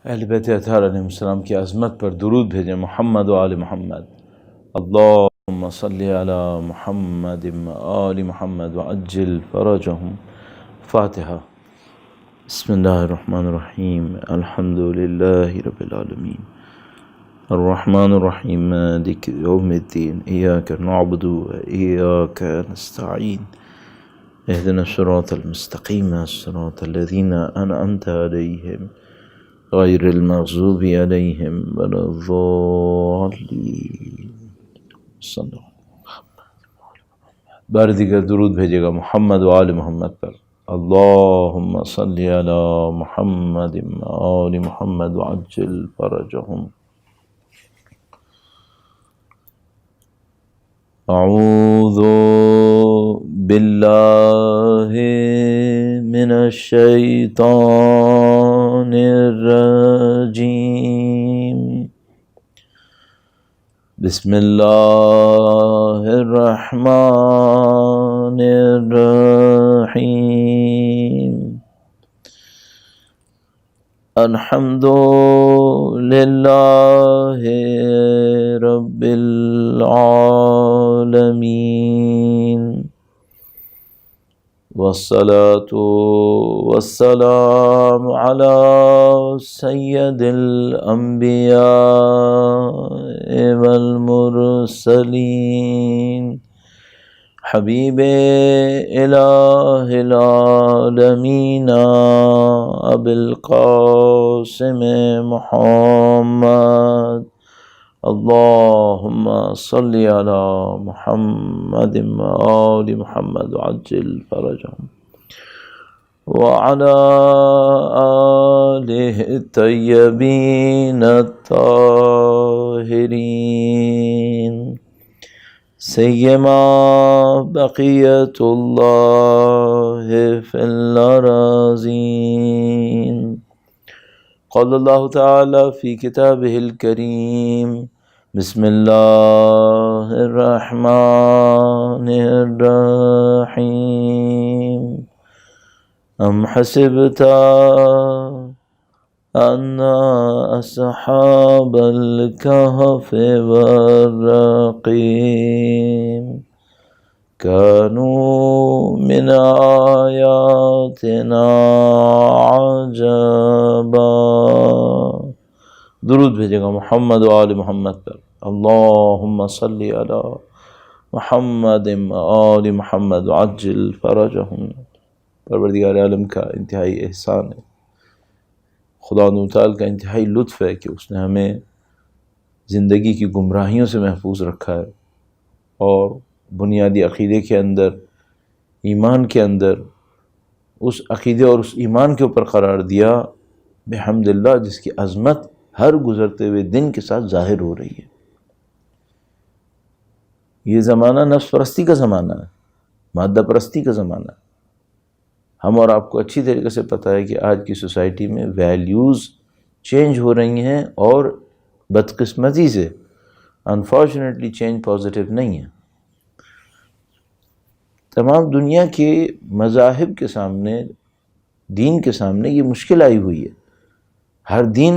اہل بیت اطہار علیہ السلام کی عظمت پر درود بھیجیں. محمد و آل محمد. اللہم صلی علی محمد و آل محمد وعجل فرجہم. فاتحہ. بسم اللہ الرحمن الرحیم. الحمد للہ رب العالمین الرحمن الرحیم مالک یوم الدین. ایاک نعبد و ایاک نستعین. اهدنا الصراط المستقیم صراط الذین انعمت علیہم غیر المغضوب علیہم ولا الضالین. صلی اللہ. بار دیگر درود بھیجے گا محمد و آل محمد پر. اللہم صلی علی محمد و آل محمد وعجل فرجہم. اعوذ باللہ من الشیطان الرجیم. بسم اللہ الرحمن الرحیم. الحمد للہ رب العالمین والصلاة والسلام علی سید الانبیاء والمرسلین حبیب الہ العالمین ابی القاسم محمد. اللہم صلی علی محمد و آل محمد وعجل فرجہم وعلی آلہ الطیبین الطاہرین سیما بقیت اللہ فی الارضین. قال اللہ تعالی فی کتابہ الکریم. بسم اللہ الرحمن الرحیم. ام حسبت ان اصحاب الکہف والرقیم كانوا من آیاتنا عجبا. درود بھیجے گا محمد و آل محمد پر. اللہم صلی علی محمد و آل محمد وعجل فرجہم. پروردگار عالم کا انتہائی احسان ہے، خدا تعالی کا انتہائی لطف ہے کہ اس نے ہمیں زندگی کی گمراہیوں سے محفوظ رکھا ہے اور بنیادی عقیدے کے اندر، ایمان کے اندر، اس عقیدے اور اس ایمان کے اوپر قرار دیا بحمد اللہ، جس کی عظمت ہر گزرتے ہوئے دن کے ساتھ ظاہر ہو رہی ہے. یہ زمانہ نفس پرستی کا زمانہ ہے، مادہ پرستی کا زمانہ ہے. ہم اور آپ کو اچھی طریقے سے پتہ ہے کہ آج کی سوسائٹی میں ویلیوز چینج ہو رہی ہیں اور بدقسمتی سے انفارچونیٹلی چینج پازیٹیو نہیں ہے. تمام دنیا کے مذاہب کے سامنے، دین کے سامنے یہ مشکل آئی ہوئی ہے. ہر دین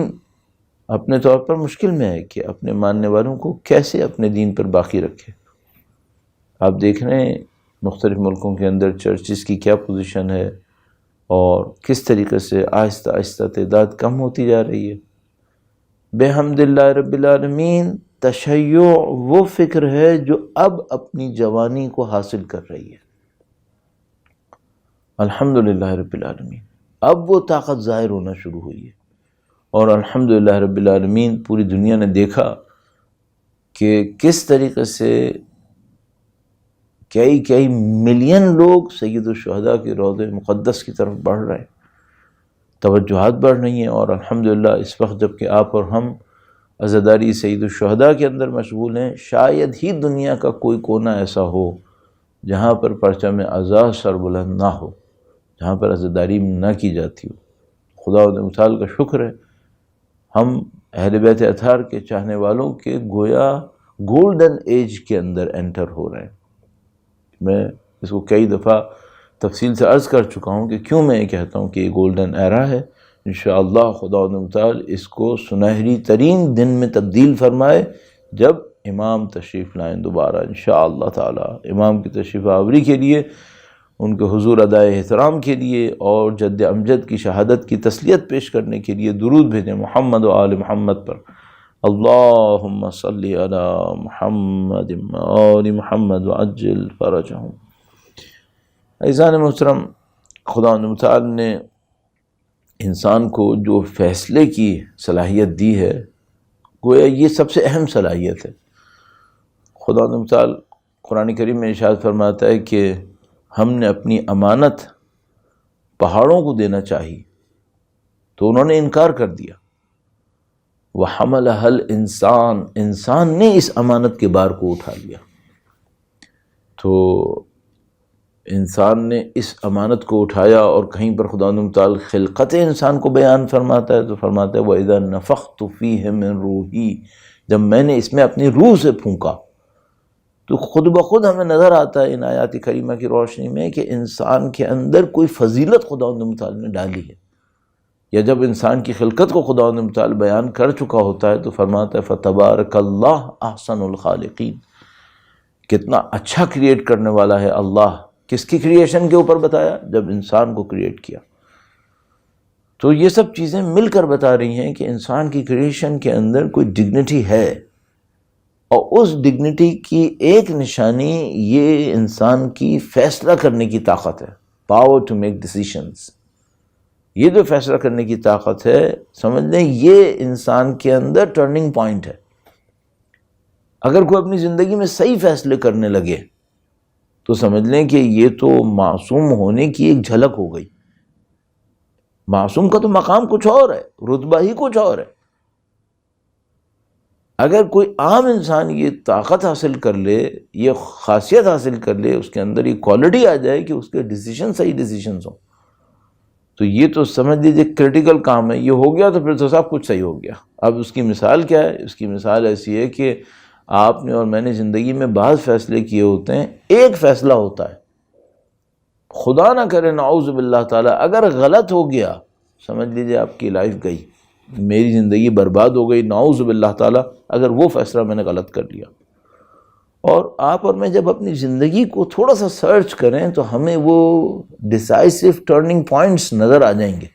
اپنے طور پر مشکل میں ہے کہ اپنے ماننے والوں کو کیسے اپنے دین پر باقی رکھے. آپ دیکھ رہے ہیں مختلف ملکوں کے اندر چرچز کی کیا پوزیشن ہے اور کس طریقے سے آہستہ آہستہ تعداد کم ہوتی جا رہی ہے. بحمد اللہ رب العالمین تشیع وہ فکر ہے جو اب اپنی جوانی کو حاصل کر رہی ہے. الحمدللہ رب العالمین اب وہ طاقت ظاہر ہونا شروع ہوئی ہے، اور الحمدللہ رب العالمین پوری دنیا نے دیکھا کہ کس طریقے سے کئی ملین لوگ سید الشہداء کے روضہ مقدس کی طرف بڑھ رہے ہیں، توجہات بڑھ رہی ہیں. اور الحمدللہ اس وقت جب کہ آپ اور ہم عزاداری سید الشہداء کے اندر مشغول ہیں، شاید ہی دنیا کا کوئی کونا ایسا ہو جہاں پر پرچم عزا سربلند نہ ہو، جہاں پر عزاداری نہ کی جاتی ہو. خدا تعالی کا شکر ہے ہم اہل بیت اطہار کے چاہنے والوں کے گویا گولڈن ایج کے اندر انٹر ہو رہے ہیں. میں اس کو کئی دفعہ تفصیل سے عرض کر چکا ہوں کہ کیوں میں یہ کہتا ہوں کہ یہ گولڈن ایرا ہے. انشاءاللہ خدا متعال اس کو سنہری ترین دن میں تبدیل فرمائے جب امام تشریف لائیں دوبارہ انشاءاللہ تعالی۔ امام کی تشریف آوری کے لیے، ان کے حضور ادائے احترام کے لیے اور جد امجد کی شہادت کی تسلیت پیش کرنے کے لیے درود بھیجیں محمد و آل محمد پر۔ اللہم صلی علی محمد و آل محمد وعجل فرجہم۔ عزیزان محترم، خدا متعال نے انسان کو جو فیصلے کی صلاحیت دی ہے، گویا یہ سب سے اہم صلاحیت ہے۔ خدا متعال قرآن کریم میں ارشاد فرماتا ہے کہ ہم نے اپنی امانت پہاڑوں کو دینا چاہی تو انہوں نے انکار کر دیا۔ وَحَمَلَهَا الْإِنسان، انسان نے اس امانت کے بار کو اٹھا لیا۔ تو انسان نے اس امانت کو اٹھایا، اور کہیں پر خدا متعال خلقت انسان کو بیان فرماتا ہے تو فرماتا ہے وَإِذَا نَفَخْتُ فِيهِ مِن رُوحِي، جب میں نے اس میں اپنی روح سے پھونکا۔ تو خود بخود ہمیں نظر آتا ہے ان آیات کریمہ کی روشنی میں کہ انسان کے اندر کوئی فضیلت خدا متعال نے ڈالی ہے، یا جب انسان کی خلقت کو خدا متعال بیان کر چکا ہوتا ہے تو فرماتا ہے فَتَبَارَكَ اللَّهُ أَحْسَنُ الْخَالِقِينَ، کتنا اچھا کریٹ کرنے والا ہے اللہ۔ کس کی کریشن کے اوپر بتایا؟ جب انسان کو کریٹ کیا۔ تو یہ سب چیزیں مل کر بتا رہی ہیں کہ انسان کی کریشن کے اندر کوئی ڈگنیٹی ہے، اور اس ڈگنیٹی کی ایک نشانی یہ انسان کی فیصلہ کرنے کی طاقت ہے، پاور ٹو میک ڈیسیشنز۔ یہ جو فیصلہ کرنے کی طاقت ہے، سمجھ لیں یہ انسان کے اندر ٹرننگ پوائنٹ ہے۔ اگر کوئی اپنی زندگی میں صحیح فیصلے کرنے لگے تو سمجھ لیں کہ یہ تو معصوم ہونے کی ایک جھلک ہو گئی۔ معصوم کا تو مقام کچھ اور ہے، رتبہ ہی کچھ اور ہے۔ اگر کوئی عام انسان یہ طاقت حاصل کر لے، یہ خاصیت حاصل کر لے، اس کے اندر یہ کوالٹی آ جائے کہ اس کے ڈیسیشن صحیح ڈیسیشنز ہوں، تو یہ تو سمجھ لیجیے کرٹیکل کام ہے۔ یہ ہو گیا تو پھر تو سب کچھ صحیح ہو گیا۔ اب اس کی مثال کیا ہے؟ اس کی مثال ایسی ہے کہ آپ نے اور میں نے زندگی میں بعض فیصلے کیے ہوتے ہیں، ایک فیصلہ ہوتا ہے، خدا نہ کرے نعوذ باللہ تعالی اگر غلط ہو گیا، سمجھ لیجیے آپ کی لائف گئی، میری زندگی برباد ہو گئی نعوذ باللہ تعالی اگر وہ فیصلہ میں نے غلط کر لیا۔ اور آپ اور میں جب اپنی زندگی کو تھوڑا سا سرچ کریں تو ہمیں وہ ڈیسائسو ٹرننگ پوائنٹس نظر آ جائیں گے۔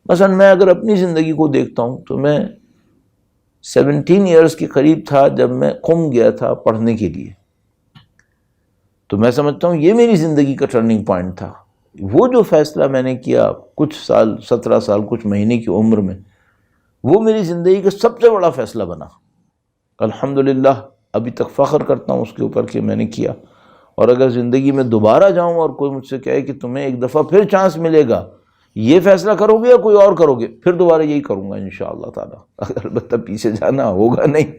مثلا میں اگر اپنی زندگی کو دیکھتا ہوں تو میں 17 ایئرز کے قریب تھا جب میں قم گیا تھا پڑھنے کے لیے، تو میں سمجھتا ہوں یہ میری زندگی کا ٹرننگ پوائنٹ تھا۔ وہ جو فیصلہ میں نے کیا کچھ سال، 17 سال کچھ مہینے کی عمر میں، وہ میری زندگی کا سب سے بڑا فیصلہ بنا۔ الحمدللہ ابھی تک فخر کرتا ہوں اس کے اوپر کہ میں نے کیا۔ اور اگر زندگی میں دوبارہ جاؤں اور کوئی مجھ سے کہے کہ تمہیں ایک دفعہ پھر چانس ملے گا، یہ فیصلہ کرو گے یا کوئی اور کرو گے، پھر دوبارہ یہی کروں گا انشاءاللہ تعالی، البتہ پیچھے جانا ہوگا نہیں،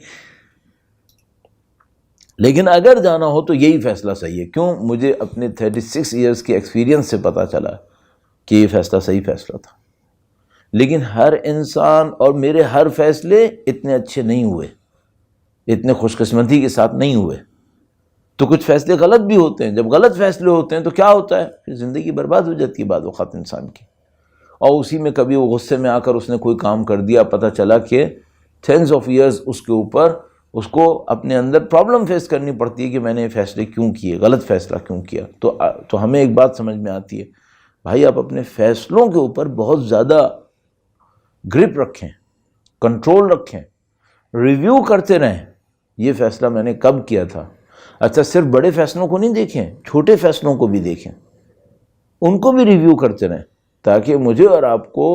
لیکن اگر جانا ہو تو یہی فیصلہ صحیح ہے۔ کیوں؟ مجھے اپنے 36 ایئرز کے ایکسپیرینس سے پتہ چلا کہ یہ فیصلہ صحیح فیصلہ تھا۔ لیکن ہر انسان اور میرے ہر فیصلے اتنے اچھے نہیں ہوئے، اتنے خوش قسمتی کے ساتھ نہیں ہوئے۔ تو کچھ فیصلے غلط بھی ہوتے ہیں۔ جب غلط فیصلے ہوتے ہیں تو کیا ہوتا ہے؟ پھر زندگی برباد ہو جاتی ہے بعض اوقات انسان کی، اور اسی میں کبھی وہ غصے میں آ کر اس نے کوئی کام کر دیا، پتہ چلا کہ 10 آف ایئرز اس کے اوپر اس کو اپنے اندر پرابلم فیس کرنی پڑتی ہے کہ میں نے یہ فیصلے کیوں کیے، غلط فیصلہ کیوں کیا۔ تو ہمیں ایک بات سمجھ میں آتی ہے، بھائی آپ اپنے فیصلوں کے اوپر بہت زیادہ گرپ رکھیں، کنٹرول رکھیں، ریویو کرتے رہیں، یہ فیصلہ میں نے کب کیا تھا۔ اچھا صرف بڑے فیصلوں کو نہیں دیکھیں، چھوٹے فیصلوں کو بھی دیکھیں، ان کو بھی ریویو کرتے رہیں، تاکہ مجھے اور آپ کو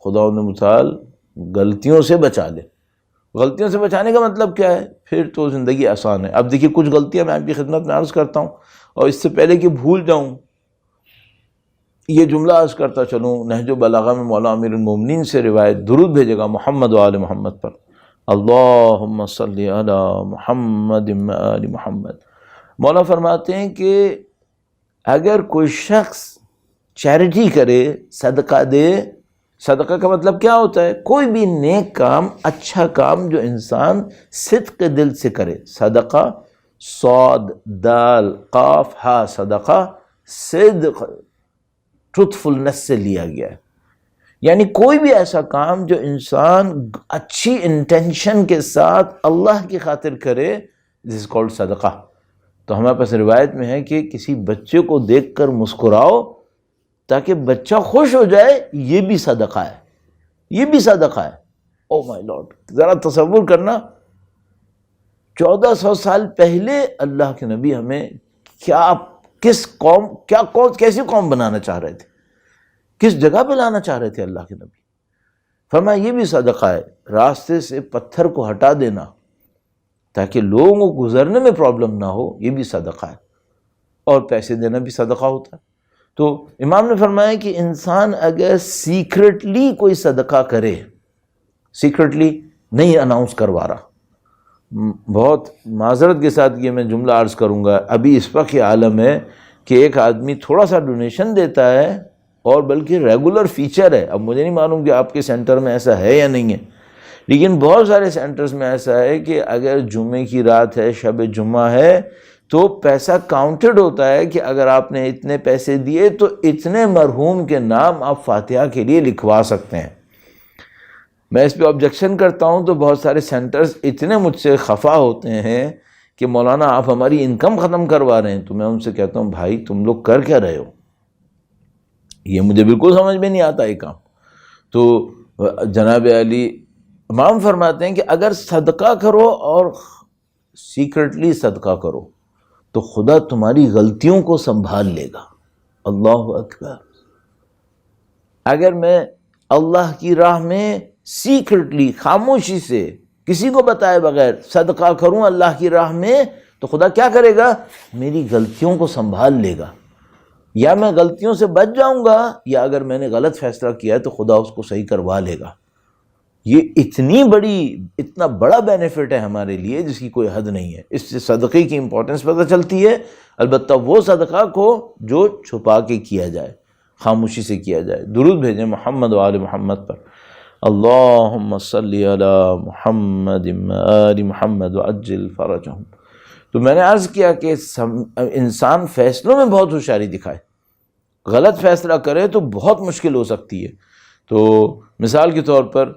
خدا متعال غلطیوں سے بچا لے۔ غلطیوں سے بچانے کا مطلب کیا ہے؟ پھر تو زندگی آسان ہے۔ اب دیکھیے کچھ غلطیاں میں آپ کی خدمت میں عرض کرتا ہوں، اور اس سے پہلے کہ بھول جاؤں یہ جملہ عرض کرتا چلوں، نہج البلاغہ میں مولا امیر المومنین سے روایت، درود بھیجے گا محمد و آل محمد پر، اللہم صلی علی محمد و آل محمد۔ مولا فرماتے ہیں کہ اگر کوئی شخص چیریٹی کرے، صدقہ دے، صدقہ کا مطلب کیا ہوتا ہے؟ کوئی بھی نیک کام، اچھا کام جو انسان صدق دل سے کرے۔ صدقہ صاد دال قاف ہا، صدقہ صدق ٹروتھفلنس سے لیا گیا ہے، یعنی کوئی بھی ایسا کام جو انسان اچھی انٹینشن کے ساتھ اللہ کی خاطر کرے، دس از کالڈ صدقہ. تو ہمارے پاس روایت میں ہے کہ کسی بچے کو دیکھ کر مسکراؤ تاکہ بچہ خوش ہو جائے، یہ بھی صدقہ ہے، یہ بھی صدقہ ہے. او مائی لارڈ، ذرا تصور کرنا 1400 سال پہلے اللہ کے نبی ہمیں کیسی قوم بنانا چاہ رہے تھے، کس جگہ پہ لانا چاہ رہے تھے اللہ کے نبی. فرمایا یہ بھی صدقہ ہے، راستے سے پتھر کو ہٹا دینا تاکہ لوگوں کو گزرنے میں پرابلم نہ ہو، یہ بھی صدقہ ہے. اور پیسے دینا بھی صدقہ ہوتا ہے. تو امام نے فرمایا کہ انسان اگر سیکرٹلی کوئی صدقہ کرے، سیکرٹلی نہیں اناؤنس کروا رہا، بہت معذرت کے ساتھ یہ میں جملہ عرض کروں گا، ابھی اس وقت یہ عالم ہے کہ ایک آدمی تھوڑا سا ڈونیشن دیتا ہے اور بلکہ ریگولر فیچر ہے. اب مجھے نہیں معلوم کہ آپ کے سینٹر میں ایسا ہے یا نہیں ہے، لیکن بہت سارے سینٹرز میں ایسا ہے کہ اگر جمعے کی رات ہے، شب جمعہ ہے، تو پیسہ کاؤنٹڈ ہوتا ہے کہ اگر آپ نے اتنے پیسے دیے تو اتنے مرحوم کے نام آپ فاتحہ کے لیے لکھوا سکتے ہیں. میں اس پہ آبجیکشن کرتا ہوں تو بہت سارے سینٹرز اتنے مجھ سے خفا ہوتے ہیں کہ مولانا آپ ہماری انکم ختم کروا رہے ہیں. تو میں ان سے کہتا ہوں بھائی تم لوگ کر کیا رہے ہو، یہ مجھے بالکل سمجھ میں نہیں آتا یہ کام. تو جناب علی امام فرماتے ہیں کہ اگر صدقہ کرو اور سیکرٹلی صدقہ کرو تو خدا تمہاری غلطیوں کو سنبھال لے گا. اللہ اکبر. اگر میں اللہ کی راہ میں سیکرٹلی خاموشی سے کسی کو بتائے بغیر صدقہ کروں اللہ کی راہ میں تو خدا کیا کرے گا؟ میری غلطیوں کو سنبھال لے گا. یا میں غلطیوں سے بچ جاؤں گا، یا اگر میں نے غلط فیصلہ کیا ہے تو خدا اس کو صحیح کروا لے گا. یہ اتنا بڑا بینیفٹ ہے ہمارے لیے جس کی کوئی حد نہیں ہے. اس سے صدقے کی امپورٹنس پتہ چلتی ہے. البتہ وہ صدقہ کو جو چھپا کے کیا جائے، خاموشی سے کیا جائے. درود بھیجیں محمد و آل محمد پر. اللہم صلی علی محمد آل محمد وعجل فرجہم. تو میں نے عرض کیا کہ انسان فیصلوں میں بہت ہوشیاری دکھائے، غلط فیصلہ کرے تو بہت مشکل ہو سکتی ہے. تو مثال کے طور پر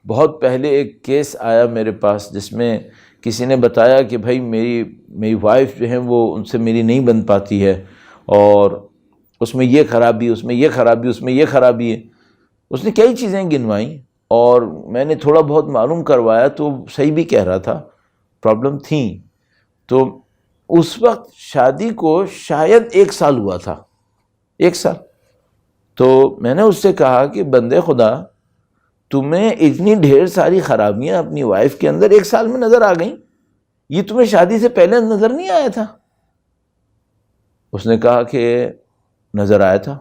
بہت پہلے ایک کیس آیا میرے پاس جس میں کسی نے بتایا کہ بھائی میری وائف جو ہے وہ ان سے میری نہیں بن پاتی ہے، اور اس میں یہ خرابی، اس میں یہ خرابی، اس میں یہ خرابی ہے. اس نے کئی چیزیں گنوائیں اور میں نے تھوڑا بہت معلوم کروایا تو صحیح بھی کہہ رہا تھا، پرابلم تھیں. تو اس وقت شادی کو شاید 1 سال ہوا تھا، 1 سال. تو میں نے اس سے کہا کہ بندے خدا، تمہیں اتنی ڈھیر ساری خرابیاں اپنی وائف کے اندر 1 سال میں نظر آ گئیں، یہ تمہیں شادی سے پہلے نظر نہیں آیا تھا؟ اس نے کہا کہ نظر آیا تھا.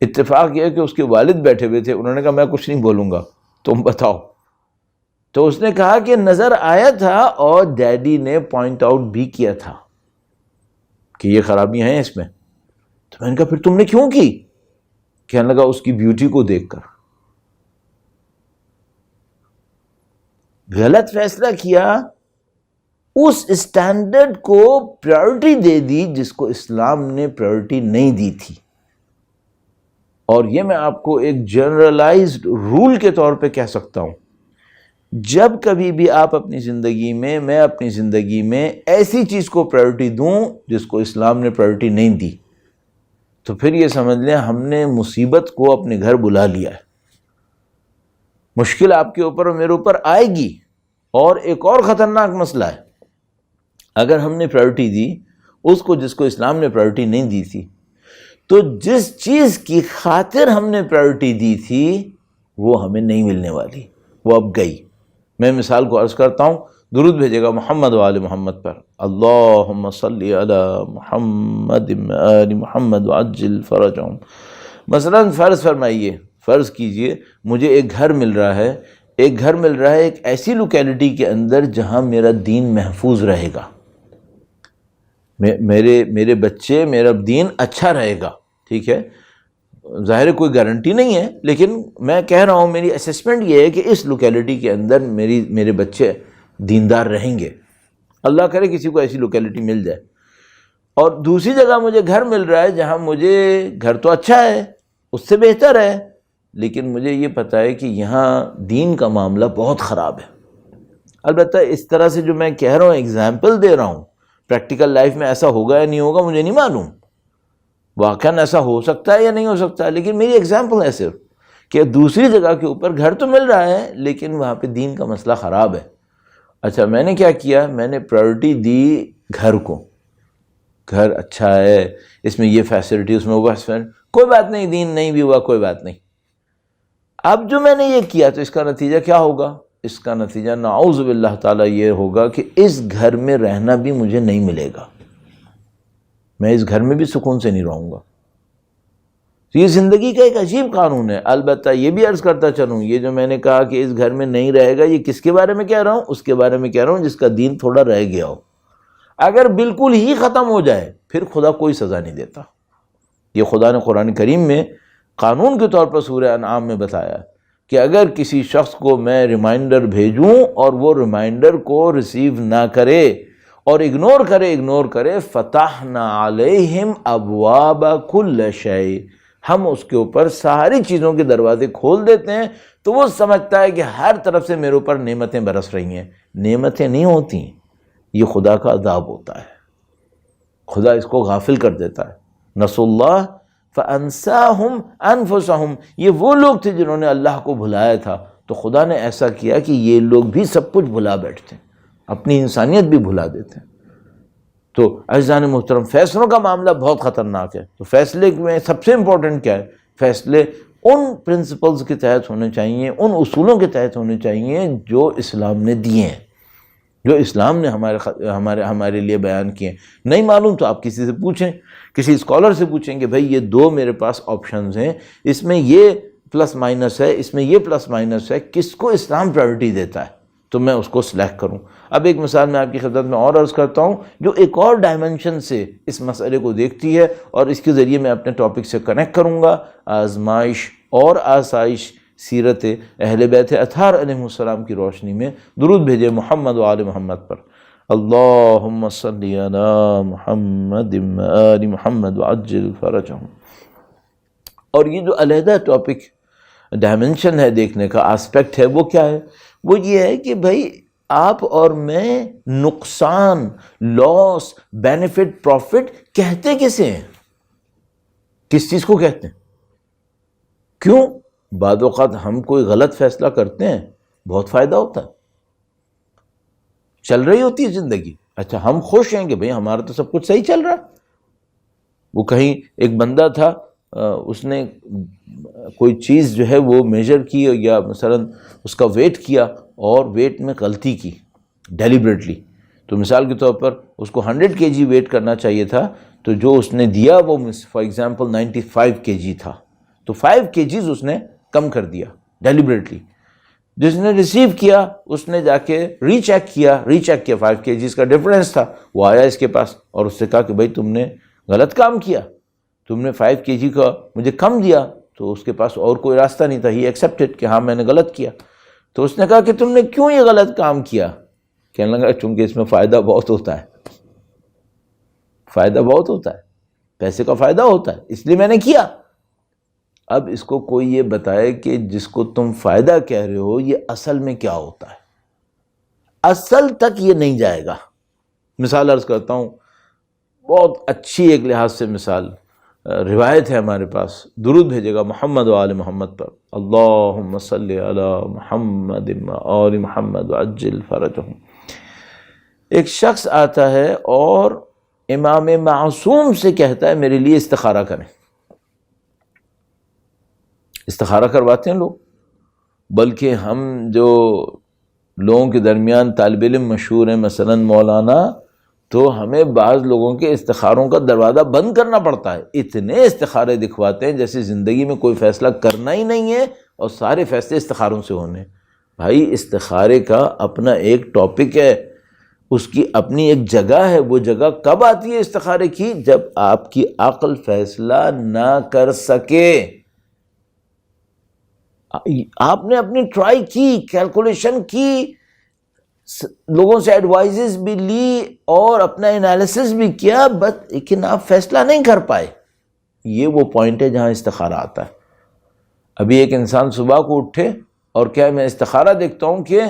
اتفاق یہ کہ اس کے والد بیٹھے ہوئے تھے، انہوں نے کہا میں کچھ نہیں بولوں گا، تم بتاؤ. تو اس نے کہا کہ نظر آیا تھا اور ڈیڈی نے پوائنٹ آؤٹ بھی کیا تھا کہ یہ خرابیاں ہیں اس میں. تو میں نے کہا پھر تم نے کیوں کی؟ کہنے لگا اس کی بیوٹی کو دیکھ کر. غلط فیصلہ کیا، اس اسٹینڈرڈ کو پرائورٹی دے دی جس کو اسلام نے پرائورٹی نہیں دی تھی. اور یہ میں آپ کو ایک جنرلائزڈ رول کے طور پہ کہہ سکتا ہوں، جب کبھی بھی آپ اپنی زندگی میں، میں اپنی زندگی میں ایسی چیز کو پرائورٹی دوں جس کو اسلام نے پرائورٹی نہیں دی، تو پھر یہ سمجھ لیں ہم نے مصیبت کو اپنے گھر بلا لیا ہے. مشکل آپ کے اوپر اور میرے اوپر آئے گی. اور ایک اور خطرناک مسئلہ ہے، اگر ہم نے پرائورٹی دی اس کو جس کو اسلام نے پرائورٹی نہیں دی تھی، تو جس چیز کی خاطر ہم نے پرائورٹی دی تھی وہ ہمیں نہیں ملنے والی، وہ اب گئی. میں مثال کو عرض کرتا ہوں، درود بھیجے گا محمد و آل محمد پر. اللہم صلی علی محمد آل محمد وعجل فرجہم. مثلا فرض فرمائیے، فرض کیجئے مجھے ایک گھر مل رہا ہے، ایک ایسی لوکیلٹی کے اندر جہاں میرا دین محفوظ رہے گا، میرے بچے، میرا دین اچھا رہے گا. ٹھیک ہے، ظاہر کوئی گارنٹی نہیں ہے، لیکن میں کہہ رہا ہوں میری اسیسمنٹ یہ ہے کہ اس لوکیلٹی کے اندر میرے بچے دیندار رہیں گے. اللہ کرے کسی کو ایسی لوکیلٹی مل جائے. اور دوسری جگہ مجھے گھر مل رہا ہے جہاں مجھے، گھر تو اچھا ہے اس سے بہتر ہے، لیکن مجھے یہ پتہ ہے کہ یہاں دین کا معاملہ بہت خراب ہے۔ البتہ اس طرح سے جو میں کہہ رہا ہوں، ایگزامپل دے رہا ہوں، پریکٹیکل لائف میں ایسا ہوگا یا نہیں ہوگا مجھے نہیں معلوم، واقعاً ایسا ہو سکتا ہے یا نہیں ہو سکتا، لیکن میری ایگزامپل ہے صرف کہ دوسری جگہ کے اوپر گھر تو مل رہا ہے لیکن وہاں پہ دین کا مسئلہ خراب ہے۔ اچھا میں نے کیا کیا، میں نے پرائورٹی دی گھر کو، گھر اچھا ہے، اس میں یہ فیسلٹی، اس میں وہ فیسلٹی، کوئی بات نہیں، دین نہیں بھی ہوا کوئی بات نہیں۔ اب جو میں نے یہ کیا تو اس کا نتیجہ کیا ہوگا؟ اس کا نتیجہ نعوذ باللہ تعالیٰ یہ ہوگا کہ اس گھر میں رہنا بھی مجھے نہیں ملے گا، میں اس گھر میں بھی سکون سے نہیں رہوں گا۔ تو یہ زندگی کا ایک عجیب قانون ہے۔ البتہ یہ بھی عرض کرتا چلوں، یہ جو میں نے کہا کہ اس گھر میں نہیں رہے گا، یہ کس کے بارے میں کہہ رہا ہوں؟ اس کے بارے میں کہہ رہا ہوں جس کا دین تھوڑا رہ گیا ہو۔ اگر بالکل ہی ختم ہو جائے پھر خدا کوئی سزا نہیں دیتا۔ یہ خدا نے قرآن کریم میں قانون کے طور پر سورہ انعام میں بتایا کہ اگر کسی شخص کو میں ریمائنڈر بھیجوں اور وہ ریمائنڈر کو ریسیو نہ کرے اور اگنور کرے فتحنا علیہم ابواب کل شیء، ہم اس کے اوپر ساری چیزوں کے دروازے کھول دیتے ہیں، تو وہ سمجھتا ہے کہ ہر طرف سے میرے اوپر نعمتیں برس رہی ہیں۔ نعمتیں نہیں ہوتی، یہ خدا کا عذاب ہوتا ہے، خدا اس کو غافل کر دیتا ہے۔ نسوا اللہ فانساہم انفسہم، یہ وہ لوگ تھے جنہوں نے اللہ کو بھلایا تھا، تو خدا نے ایسا کیا کہ یہ لوگ بھی سب کچھ بھلا بیٹھتے ہیں، اپنی انسانیت بھی بھلا دیتے ہیں۔ تو عزیزان محترم، فیصلوں کا معاملہ بہت خطرناک ہے۔ تو فیصلے میں سب سے امپورٹنٹ کیا ہے؟ فیصلے ان پرنسپلز کے تحت ہونے چاہیے، ان اصولوں کے تحت ہونے چاہیے جو اسلام نے دیے ہیں، جو اسلام نے ہمارے لیے بیان کیے۔ نہیں معلوم تو آپ کسی سے پوچھیں، کسی اسکالر سے پوچھیں کہ بھائی یہ دو میرے پاس آپشنز ہیں، اس میں یہ پلس مائنس ہے، اس میں یہ پلس مائنس ہے، کس کو اسلام پرائورٹی دیتا ہے تو میں اس کو سلیکٹ کروں۔ اب ایک مثال میں آپ کی خدمت میں اور عرض کرتا ہوں جو ایک اور ڈائمنشن سے اس مسئلے کو دیکھتی ہے، اور اس کے ذریعے میں اپنے ٹاپک سے کنیکٹ کروں گا، آزمائش اور آسائش سیرت اہل بیت اطہار علیہ السلام کی روشنی میں۔ درود بھیجے محمد و آل محمد پر۔ اللہم صلی علی محمد و آل محمد وعجل فرجہم۔ اور یہ جو علیحدہ ٹاپک ڈائمنشن ہے دیکھنے کا، آسپیکٹ ہے، وہ کیا ہے؟ وہ یہ ہے کہ بھائی آپ اور میں نقصان، لاس، بینیفٹ، پروفٹ کہتے کسے ہیں؟ کس چیز کو کہتے ہیں؟ کیوں؟ بعض اوقات ہم کوئی غلط فیصلہ کرتے ہیں، بہت فائدہ ہوتا ہے، چل رہی ہوتی ہے زندگی، اچھا ہم خوش ہیں کہ بھئی ہمارا تو سب کچھ صحیح چل رہا ہے۔ وہ کہیں ایک بندہ تھا، اس نے کوئی چیز جو ہے وہ میجر کی، یا مثلا اس کا ویٹ کیا اور ویٹ میں غلطی کی ڈیلیبریٹلی، تو مثال کے طور پر اس کو 100 kg ویٹ کرنا چاہیے تھا، تو جو اس نے دیا وہ فار ایگزامپل 95 kg تھا، تو 5 kgs اس نے کم کر دیا ڈیلیبریٹلی۔ جس نے ریسیو کیا اس نے جا کے ری چیک کیا 5 kgs کا ڈفرینس تھا، وہ آیا اس کے پاس اور اس سے کہا کہ بھائی تم نے غلط کام کیا، تم نے 5 kg کا مجھے کم دیا۔ تو اس کے پاس اور کوئی راستہ نہیں تھا، ہی ایکسیپٹڈ کہ ہاں میں نے غلط کیا۔ تو اس نے کہا کہ تم نے کیوں یہ غلط کام کیا؟ کہنے لگا چونکہ اس میں فائدہ بہت ہوتا ہے، فائدہ بہت ہوتا ہے، پیسے کا فائدہ ہوتا ہے، اس لیے میں نے کیا۔ اب اس کو کوئی یہ بتائے کہ جس کو تم فائدہ کہہ رہے ہو یہ اصل میں کیا ہوتا ہے؟ اصل تک یہ نہیں جائے گا۔ مثال عرض کرتا ہوں، بہت اچھی ایک لحاظ سے مثال، روایت ہے ہمارے پاس، درود بھیجے گا محمد و آل محمد پر۔ اللہم صلی علی محمد و آل محمد وعجل فرجہم۔ ایک شخص آتا ہے اور امام معصوم سے کہتا ہے میرے لیے استخارہ کریں۔ استخارہ کرواتے ہیں لوگ، بلکہ ہم جو لوگوں کے درمیان طالب علم مشہور ہیں، مثلا مولانا، تو ہمیں بعض لوگوں کے استخاروں کا دروازہ بند کرنا پڑتا ہے، اتنے استخارے دکھواتے ہیں جیسے زندگی میں کوئی فیصلہ کرنا ہی نہیں ہے اور سارے فیصلے استخاروں سے ہونے۔ بھائی استخارے کا اپنا ایک ٹاپک ہے، اس کی اپنی ایک جگہ ہے، وہ جگہ کب آتی ہے استخارے کی؟ جب آپ کی عقل فیصلہ نہ کر سکے۔ آپ نے اپنی ٹرائی کی، کیلکولیشن کی، لوگوں سے ایڈوائزز بھی لی اور اپنا انالیسس بھی کیا، لیکن آپ فیصلہ نہیں کر پائے۔ یہ وہ پوائنٹ ہے جہاں استخارہ آتا ہے۔ ابھی ایک انسان صبح کو اٹھے اور کیا میں استخارہ دیکھتا ہوں کہ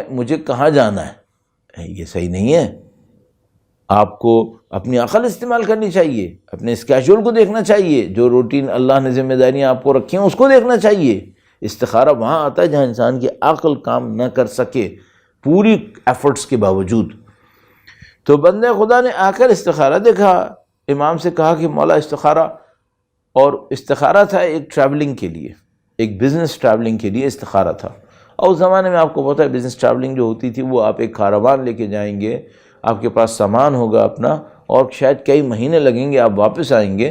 مجھے کہاں جانا ہے، یہ صحیح نہیں ہے۔ آپ کو اپنی عقل استعمال کرنی چاہیے، اپنے اسکیجول کو دیکھنا چاہیے، جو روٹین اللہ نے ذمہ داریاں آپ کو رکھی ہیں اس کو دیکھنا چاہیے۔ استخارہ وہاں آتا ہے جہاں انسان کی عقل کام نہ کر سکے پوری ایفرٹس کے باوجود۔ تو بندے خدا نے آ کر استخارہ دیکھا، امام سے کہا کہ مولا استخارہ، اور استخارہ تھا ایک ٹریولنگ کے لیے، ایک بزنس ٹریولنگ کے لیے استخارہ تھا۔ اور اس زمانے میں آپ کو پتہ ہے بزنس ٹریولنگ جو ہوتی تھی وہ آپ ایک کاروان لے کے جائیں گے، آپ کے پاس سامان ہوگا اپنا، اور شاید کئی مہینے لگیں گے، آپ واپس آئیں گے،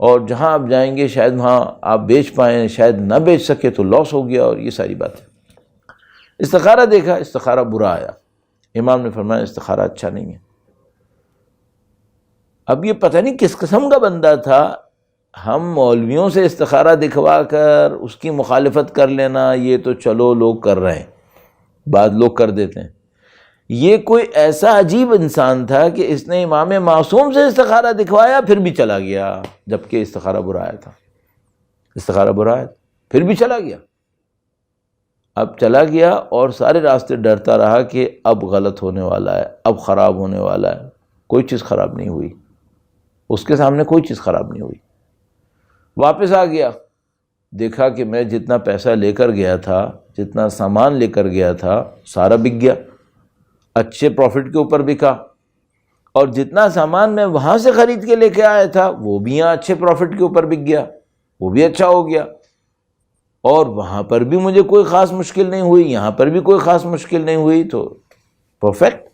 اور جہاں آپ جائیں گے شاید وہاں آپ بیچ پائیں، شاید نہ بیچ سکے تو لاس ہو گیا، اور یہ ساری باتیں۔ استخارہ دیکھا، استخارہ برا آیا، امام نے فرمایا استخارہ اچھا نہیں ہے۔ اب یہ پتہ نہیں کس قسم کا بندہ تھا، ہم مولویوں سے استخارہ دکھوا کر اس کی مخالفت کر لینا یہ تو چلو لوگ کر رہے ہیں، بعض لوگ کر دیتے ہیں۔ یہ کوئی ایسا عجیب انسان تھا کہ اس نے امام معصوم سے استخارہ دکھوایا پھر بھی چلا گیا، جبکہ استخارہ برا آیا تھا، استخارہ برا ہے پھر بھی چلا گیا۔ اب چلا گیا اور سارے راستے ڈرتا رہا کہ اب غلط ہونے والا ہے، اب خراب ہونے والا ہے۔ کوئی چیز خراب نہیں ہوئی، اس کے سامنے کوئی چیز خراب نہیں ہوئی۔ واپس آ گیا، دیکھا کہ میں جتنا پیسہ لے کر گیا تھا، جتنا سامان لے کر گیا تھا سارا بک گیا، اچھے پروفٹ کے اوپر بکا، اور جتنا سامان میں وہاں سے خرید کے لے کے آیا تھا وہ بھی یہاں اچھے پروفٹ کے اوپر بک گیا، وہ بھی اچھا ہو گیا، اور وہاں پر بھی مجھے کوئی خاص مشکل نہیں ہوئی، یہاں پر بھی کوئی خاص مشکل نہیں ہوئی، تو پرفیکٹ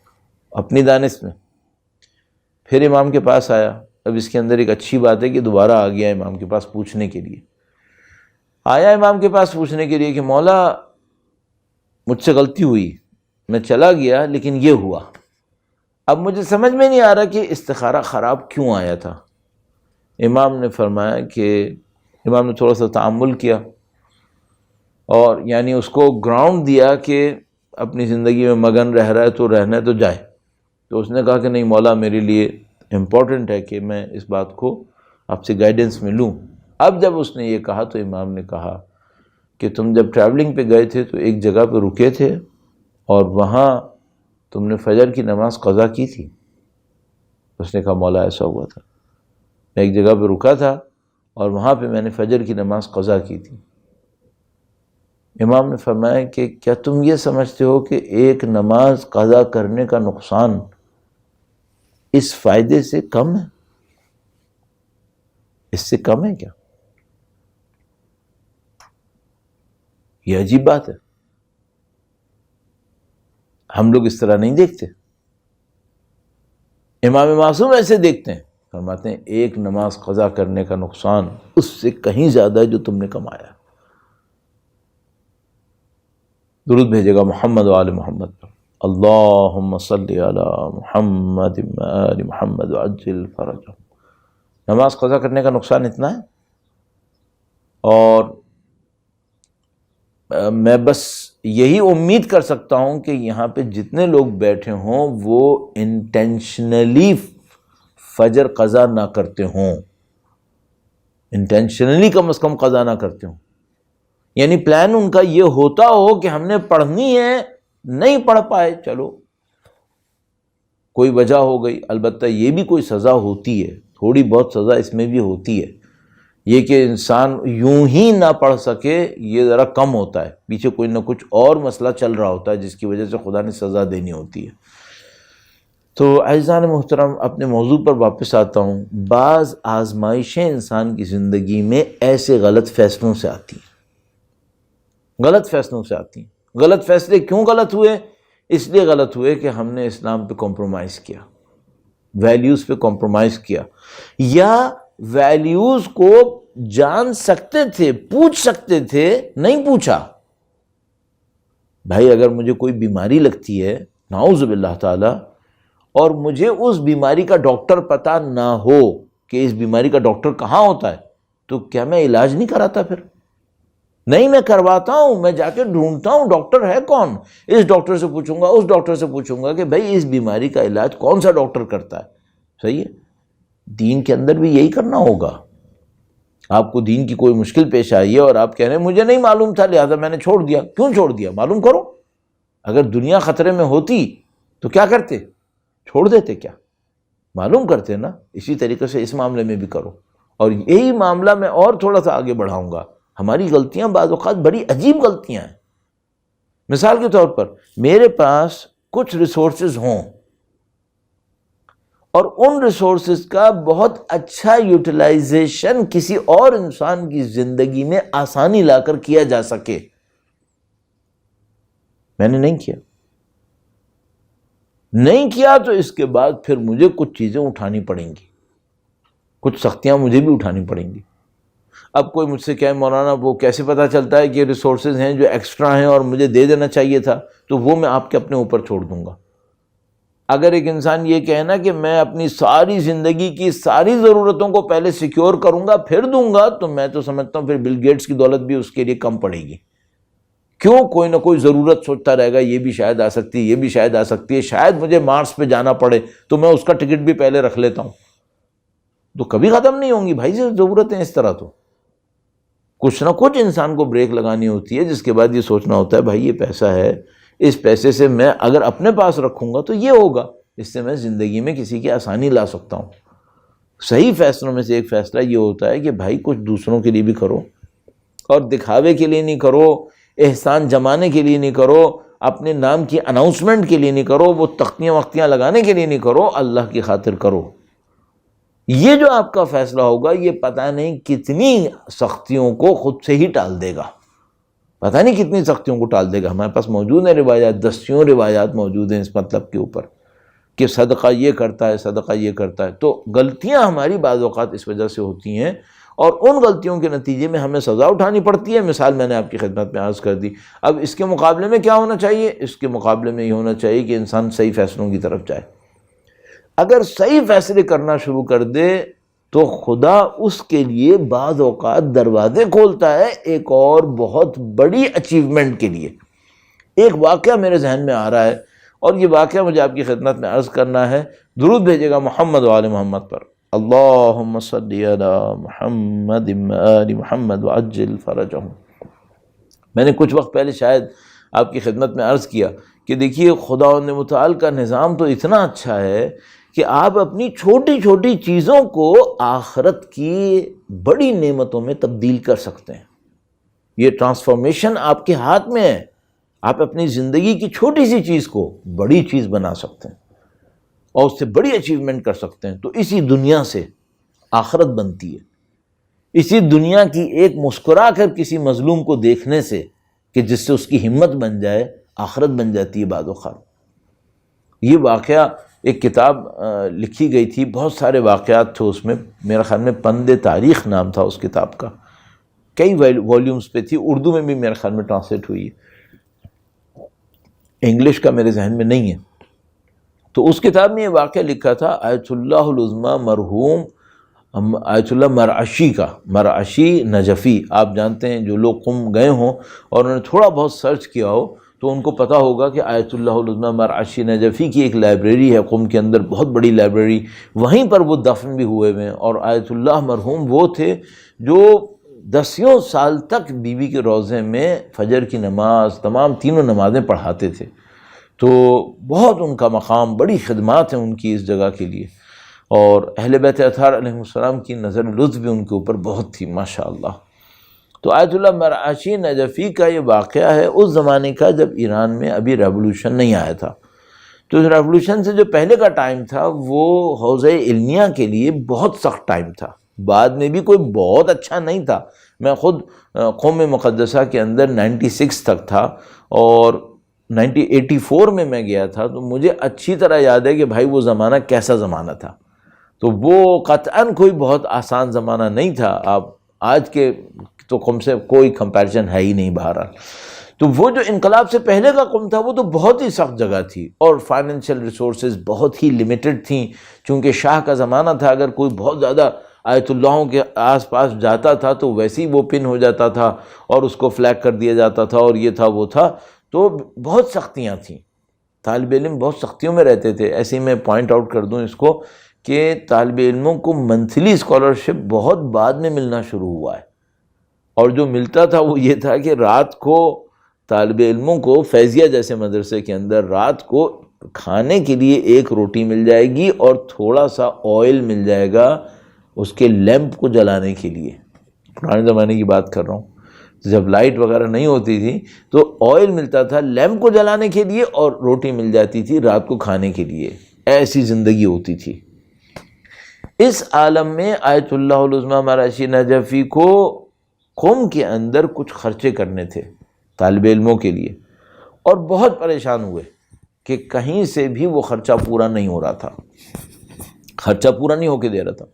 اپنی دانش میں۔ پھر امام کے پاس آیا۔ اب اس کے اندر ایک اچھی بات ہے کہ دوبارہ آ گیا امام کے پاس پوچھنے کے لیے، آیا امام کے پاس پوچھنے کے لیے کہ مولا مجھ سے غلطی ہوئی، میں چلا گیا لیکن یہ ہوا، اب مجھے سمجھ میں نہیں آ رہا کہ استخارہ خراب کیوں آیا تھا۔ امام نے فرمایا کہ امام نے تھوڑا سا تأمل کیا اور یعنی اس کو گراؤنڈ دیا کہ اپنی زندگی میں مگن رہ رہا ہے تو رہنا ہے تو جائے۔ تو اس نے کہا کہ نہیں مولا میرے لیے امپورٹنٹ ہے کہ میں اس بات کو آپ سے گائیڈنس میں لوں۔ اب جب اس نے یہ کہا تو امام نے کہا کہ تم جب ٹریولنگ پہ گئے تھے تو ایک جگہ پہ رکے تھے اور وہاں تم نے فجر کی نماز قضا کی تھی؟ اس نے کہا مولا ایسا ہوا تھا، میں ایک جگہ پہ رکا تھا اور وہاں پہ میں نے فجر کی نماز قضا کی تھی۔ امام نے فرمایا کہ کیا تم یہ سمجھتے ہو کہ ایک نماز قضا کرنے کا نقصان اس فائدے سے کم ہے؟ اس سے کم ہے کیا؟ یہ عجیب بات ہے، ہم لوگ اس طرح نہیں دیکھتے، امام معصوم ایسے دیکھتے ہیں، فرماتے ہیں ایک نماز قضا کرنے کا نقصان اس سے کہیں زیادہ ہے جو تم نے کمایا۔ درود بھیجے گا محمد و آل محمد پر، اللہم صلی علی محمد و آل محمد وعجل فرجہم۔ نماز قضا کرنے کا نقصان اتنا ہے، اور میں بس یہی امید کر سکتا ہوں کہ یہاں پہ جتنے لوگ بیٹھے ہوں وہ انٹینشنلی فجر قضا نہ کرتے ہوں، انٹینشنلی کم از کم قضا نہ کرتے ہوں، یعنی پلان ان کا یہ ہوتا ہو کہ ہم نے پڑھنی ہے، نہیں پڑھ پائے چلو کوئی وجہ ہو گئی، البتہ یہ بھی کوئی سزا ہوتی ہے، تھوڑی بہت سزا اس میں بھی ہوتی ہے۔ یہ کہ انسان یوں ہی نہ پڑھ سکے یہ ذرا کم ہوتا ہے، پیچھے کوئی نہ کچھ اور مسئلہ چل رہا ہوتا ہے جس کی وجہ سے خدا نے سزا دینی ہوتی ہے۔ تو عزیزان محترم اپنے موضوع پر واپس آتا ہوں۔ بعض آزمائشیں انسان کی زندگی میں ایسے غلط فیصلوں سے آتی ہیں، غلط فیصلوں سے آتی ہیں۔ غلط فیصلے کیوں غلط ہوئے؟ اس لیے غلط ہوئے کہ ہم نے اسلام پہ کمپرومائز کیا، ویلیوز پہ کمپرومائز کیا، یا ویلیوز کو جان سکتے تھے، پوچھ سکتے تھے، نہیں پوچھا۔ بھائی اگر مجھے کوئی بیماری لگتی ہے نعوذ باللہ تعالی، اور مجھے اس بیماری کا ڈاکٹر پتہ نہ ہو کہ اس بیماری کا ڈاکٹر کہاں ہوتا ہے، تو کیا میں علاج نہیں کراتا؟ پھر نہیں، میں کرواتا ہوں، میں جا کے ڈھونڈتا ہوں ڈاکٹر ہے کون، اس ڈاکٹر سے پوچھوں گا، اس ڈاکٹر سے پوچھوں گا کہ بھائی اس بیماری کا علاج کون سا ڈاکٹر کرتا ہے۔ صحیح ہے، دین کے اندر بھی یہی کرنا ہوگا۔ آپ کو دین کی کوئی مشکل پیش آئی ہے اور آپ کہہ رہے ہیں مجھے نہیں معلوم تھا لہذا میں نے چھوڑ دیا. کیوں چھوڑ دیا؟ معلوم کرو. اگر دنیا خطرے میں ہوتی تو کیا کرتے؟ چھوڑ دیتے کیا؟ معلوم کرتے نا. اسی طریقے سے اس معاملے میں بھی کرو. اور یہی معاملہ میں اور تھوڑا سا آگے بڑھاؤں گا. ہماری غلطیاں بعض اوقات بڑی عجیب غلطیاں ہیں. مثال کے طور پر میرے پاس کچھ ریسورسز ہوں اور ان ریسورسز کا بہت اچھا یوٹیلائزیشن کسی اور انسان کی زندگی میں آسانی لا کر کیا جا سکے، میں نے نہیں کیا تو اس کے بعد پھر مجھے کچھ چیزیں اٹھانی پڑیں گی، کچھ سختیاں مجھے بھی اٹھانی پڑیں گی. اب کوئی مجھ سے کہے مولانا وہ کیسے پتہ چلتا ہے کہ ریسورسز ہیں جو ایکسٹرا ہیں اور مجھے دے دینا چاہیے تھا؟ تو وہ میں آپ کے اپنے اوپر چھوڑ دوں گا. اگر ایک انسان یہ کہنا کہ میں اپنی ساری زندگی کی ساری ضرورتوں کو پہلے سیکیور کروں گا پھر دوں گا، تو میں تو سمجھتا ہوں پھر بل گیٹس کی دولت بھی اس کے لیے کم پڑے گی. کیوں؟ کوئی نہ کوئی ضرورت سوچتا رہے گا، یہ بھی شاید آ سکتی ہے، یہ بھی شاید آ سکتی ہے، شاید مجھے مارس پہ جانا پڑے تو میں اس کا ٹکٹ بھی پہلے رکھ لیتا ہوں. تو کبھی ختم نہیں ہوں گی بھائی ضرورتیں اس طرح. تو کچھ نہ کچھ انسان کو بریک لگانی ہوتی ہے، جس کے بعد یہ سوچنا ہوتا ہے بھائی یہ پیسہ ہے، اس پیسے سے میں اگر اپنے پاس رکھوں گا تو یہ ہوگا، اس سے میں زندگی میں کسی کی آسانی لا سکتا ہوں. صحیح فیصلوں میں سے ایک فیصلہ یہ ہوتا ہے کہ بھائی کچھ دوسروں کے لیے بھی کرو، اور دکھاوے کے لیے نہیں کرو، احسان جمانے کے لیے نہیں کرو، اپنے نام کی اناؤنسمنٹ کے لیے نہیں کرو، وہ تختیاں وختیاں لگانے کے لیے نہیں کرو، اللہ کی خاطر کرو. یہ جو آپ کا فیصلہ ہوگا یہ پتہ نہیں کتنی سختیوں کو خود سے ہی ٹال دے گا، پتہ نہیں کتنی سختیوں کو ٹال دے گا. ہمارے پاس موجود ہیں روایات، دسیوں روایات موجود ہیں اس مطلب کے اوپر کہ صدقہ یہ کرتا ہے، صدقہ یہ کرتا ہے. تو غلطیاں ہماری بعض اوقات اس وجہ سے ہوتی ہیں اور ان غلطیوں کے نتیجے میں ہمیں سزا اٹھانی پڑتی ہے. مثال میں نے آپ کی خدمت میں عرض کر دی. اب اس کے مقابلے میں کیا ہونا چاہیے؟ اس کے مقابلے میں یہ ہونا چاہیے کہ انسان صحیح فیصلوں کی طرف جائے. اگر صحیح فیصلے کرنا شروع کر دے تو خدا اس کے لیے بعض اوقات دروازے کھولتا ہے ایک اور بہت بڑی اچیومنٹ کے لیے. ایک واقعہ میرے ذہن میں آ رہا ہے اور یہ واقعہ مجھے آپ کی خدمت میں عرض کرنا ہے. درود بھیجے گا محمد و آل محمد پر. اللہم صلی علی محمد و آل محمد وعجل فرجہم. میں نے کچھ وقت پہلے شاید آپ کی خدمت میں عرض کیا کہ دیکھیے خداوند متعال کا نظام تو اتنا اچھا ہے کہ آپ اپنی چھوٹی چھوٹی چیزوں کو آخرت کی بڑی نعمتوں میں تبدیل کر سکتے ہیں. یہ ٹرانسفارمیشن آپ کے ہاتھ میں ہے. آپ اپنی زندگی کی چھوٹی سی چیز کو بڑی چیز بنا سکتے ہیں اور اس سے بڑی اچیومنٹ کر سکتے ہیں. تو اسی دنیا سے آخرت بنتی ہے. اسی دنیا کی ایک مسکرا کر کسی مظلوم کو دیکھنے سے کہ جس سے اس کی ہمت بن جائے آخرت بن جاتی ہے بعض اوقات. یہ واقعہ ایک کتاب لکھی گئی تھی، بہت سارے واقعات تھے اس میں. میرا خیال میں پند تاریخ نام تھا اس کتاب کا. کئی والیومز پہ تھی، اردو میں بھی میرے خیال میں ٹرانسلیٹ ہوئی ہے، انگلش کا میرے ذہن میں نہیں ہے. تو اس کتاب میں یہ واقعہ لکھا تھا آیت اللہ العظمیٰ مرحوم آیت اللہ مرعشی کا. مرعشی نجفی، آپ جانتے ہیں جو لوگ قم گئے ہوں اور انہوں نے تھوڑا بہت سرچ کیا ہو تو ان کو پتہ ہوگا کہ آیت اللہ العظمیٰ مرعشی نجفی کی ایک لائبریری ہے قم کے اندر، بہت بڑی لائبریری. وہیں پر وہ دفن بھی ہوئے ہوئے ہیں. اور آیت اللہ مرحوم وہ تھے جو دسیوں سال تک بی بی کے روضے میں فجر کی نماز، تمام تینوں نمازیں پڑھاتے تھے. تو بہت ان کا مقام، بڑی خدمات ہیں ان کی اس جگہ کے لیے. اور اہل بیت اطہار علیہ السلام کی نظر لطف بھی ان کے اوپر بہت تھی ماشاءاللہ. تو آیت اللہ مرعشی نجفی کا یہ واقعہ ہے اس زمانے کا جب ایران میں ابھی ریولوشن نہیں آیا تھا. تو اس ریولوشن سے جو پہلے کا ٹائم تھا وہ حوزہ علمیہ کے لیے بہت سخت ٹائم تھا. بعد میں بھی کوئی بہت اچھا نہیں تھا. میں خود قوم مقدسہ کے اندر 96 تک تھا اور 1984 میں گیا تھا. تو مجھے اچھی طرح یاد ہے کہ بھائی وہ زمانہ کیسا زمانہ تھا. تو وہ قطعاً کوئی بہت آسان زمانہ نہیں تھا. آپ آج کے تو قوم سے کوئی کمپیریزن ہے ہی نہیں بہرحال. تو وہ جو انقلاب سے پہلے کا قوم تھا وہ تو بہت ہی سخت جگہ تھی اور فائنینشیل ریسورسز بہت ہی لیمیٹڈ تھیں. چونکہ شاہ کا زمانہ تھا، اگر کوئی بہت زیادہ آیت اللہوں کے آس پاس جاتا تھا تو ویسے ہی وہ پن ہو جاتا تھا اور اس کو فلیگ کر دیا جاتا تھا اور یہ تھا وہ تھا. تو بہت سختیاں تھیں، طالب علم بہت سختیوں میں رہتے تھے. ایسے ہی میں پوائنٹ آؤٹ کر دوں اس کو کہ طالب علموں کو منتھلی اسکالرشپ بہت بعد میں ملنا شروع ہوا ہے، اور جو ملتا تھا وہ یہ تھا کہ رات کو طالب علموں کو فیضیہ جیسے مدرسے کے اندر رات کو کھانے کے لیے ایک روٹی مل جائے گی اور تھوڑا سا آئل مل جائے گا اس کے لیمپ کو جلانے کے لیے. پرانے زمانے کی بات کر رہا ہوں، جب لائٹ وغیرہ نہیں ہوتی تھی تو آئل ملتا تھا لیمپ کو جلانے کے لیے، اور روٹی مل جاتی تھی رات کو کھانے کے لیے. ایسی زندگی ہوتی تھی. اس عالم میں آیت اللہ العظمیٰ مرعشی نجفی کو قوم کے اندر کچھ خرچے کرنے تھے طالب علموں کے لیے، اور بہت پریشان ہوئے کہ کہیں سے بھی وہ خرچہ پورا نہیں ہو رہا تھا، خرچہ پورا نہیں ہو کے دے رہا تھا.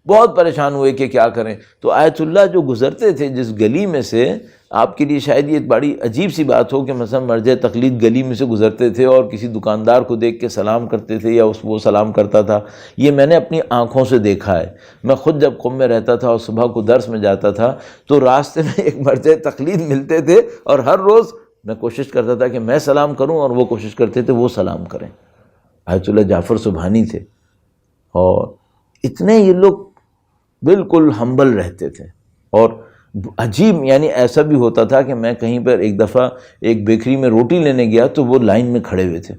بہت پریشان ہوئے کہ کیا کریں. تو آیت اللہ جو گزرتے تھے جس گلی میں سے، آپ کے لیے شاید یہ ایک بڑی عجیب سی بات ہو کہ مثلا مرجع تقلید گلی میں سے گزرتے تھے اور کسی دکاندار کو دیکھ کے سلام کرتے تھے یا وہ سلام کرتا تھا. یہ میں نے اپنی آنکھوں سے دیکھا ہے. میں خود جب قم میں رہتا تھا اور صبح کو درس میں جاتا تھا تو راستے میں ایک مرجع تقلید ملتے تھے، اور ہر روز میں کوشش کرتا تھا کہ میں سلام کروں اور وہ کوشش کرتے تھے وہ سلام کریں. آیت اللہ جعفر سبحانی تھے، اور اتنے یہ لوگ بالکل ہمبل رہتے تھے. اور عجیب، یعنی ایسا بھی ہوتا تھا کہ میں کہیں پر ایک دفعہ ایک بیکری میں روٹی لینے گیا تو وہ لائن میں کھڑے ہوئے تھے،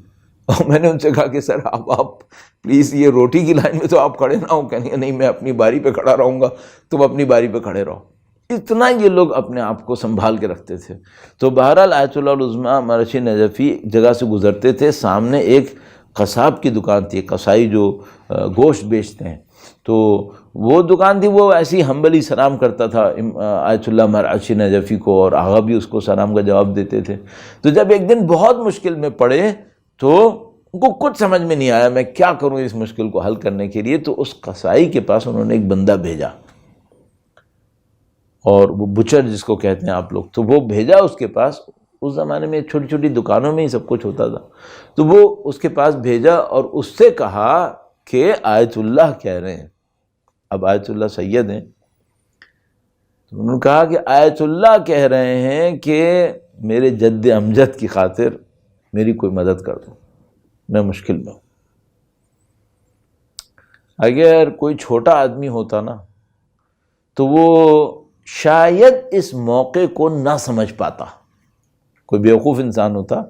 اور میں نے ان سے کہا کہ سر آپ پلیز یہ روٹی کی لائن میں تو آپ کھڑے نہ ہوں. کہیں نہیں، میں اپنی باری پہ کھڑا رہوں گا، تم اپنی باری پہ کھڑے رہو. اتنا یہ لوگ اپنے آپ کو سنبھال کے رکھتے تھے. تو بہرحال آیت اللہ العظمیٰ مرعشی نجفی جگہ سے گزرتے تھے، سامنے ایک قصاب کی دکان تھی، قصائی جو گوشت بیچتے ہیں. تو وہ دکان تھی، وہ ایسی ہمبلی سلام کرتا تھا آیت اللہ مرعشی نجفی کو، اور آغا بھی اس کو سلام کا جواب دیتے تھے. تو جب ایک دن بہت مشکل میں پڑے تو ان کو کچھ سمجھ میں نہیں آیا میں کیا کروں اس مشکل کو حل کرنے کے لیے. تو اس قصائی کے پاس انہوں نے ایک بندہ بھیجا، اور وہ بچر جس کو کہتے ہیں آپ لوگ، تو وہ بھیجا اس کے پاس. اس زمانے میں چھوٹی چھوٹی دکانوں میں ہی سب کچھ ہوتا تھا. تو وہ اس کے پاس بھیجا اور اس سے کہا کہ آیت اللہ کہہ رہے ہیں. اب آیت اللہ سید ہیں، تو انہوں نے کہا کہ آیت اللہ کہہ رہے ہیں کہ میرے جد امجد کی خاطر میری کوئی مدد کر دو، میں مشکل میں ہوں. اگر کوئی چھوٹا آدمی ہوتا نا تو وہ شاید اس موقع کو نہ سمجھ پاتا. کوئی بیوقوف انسان ہوتا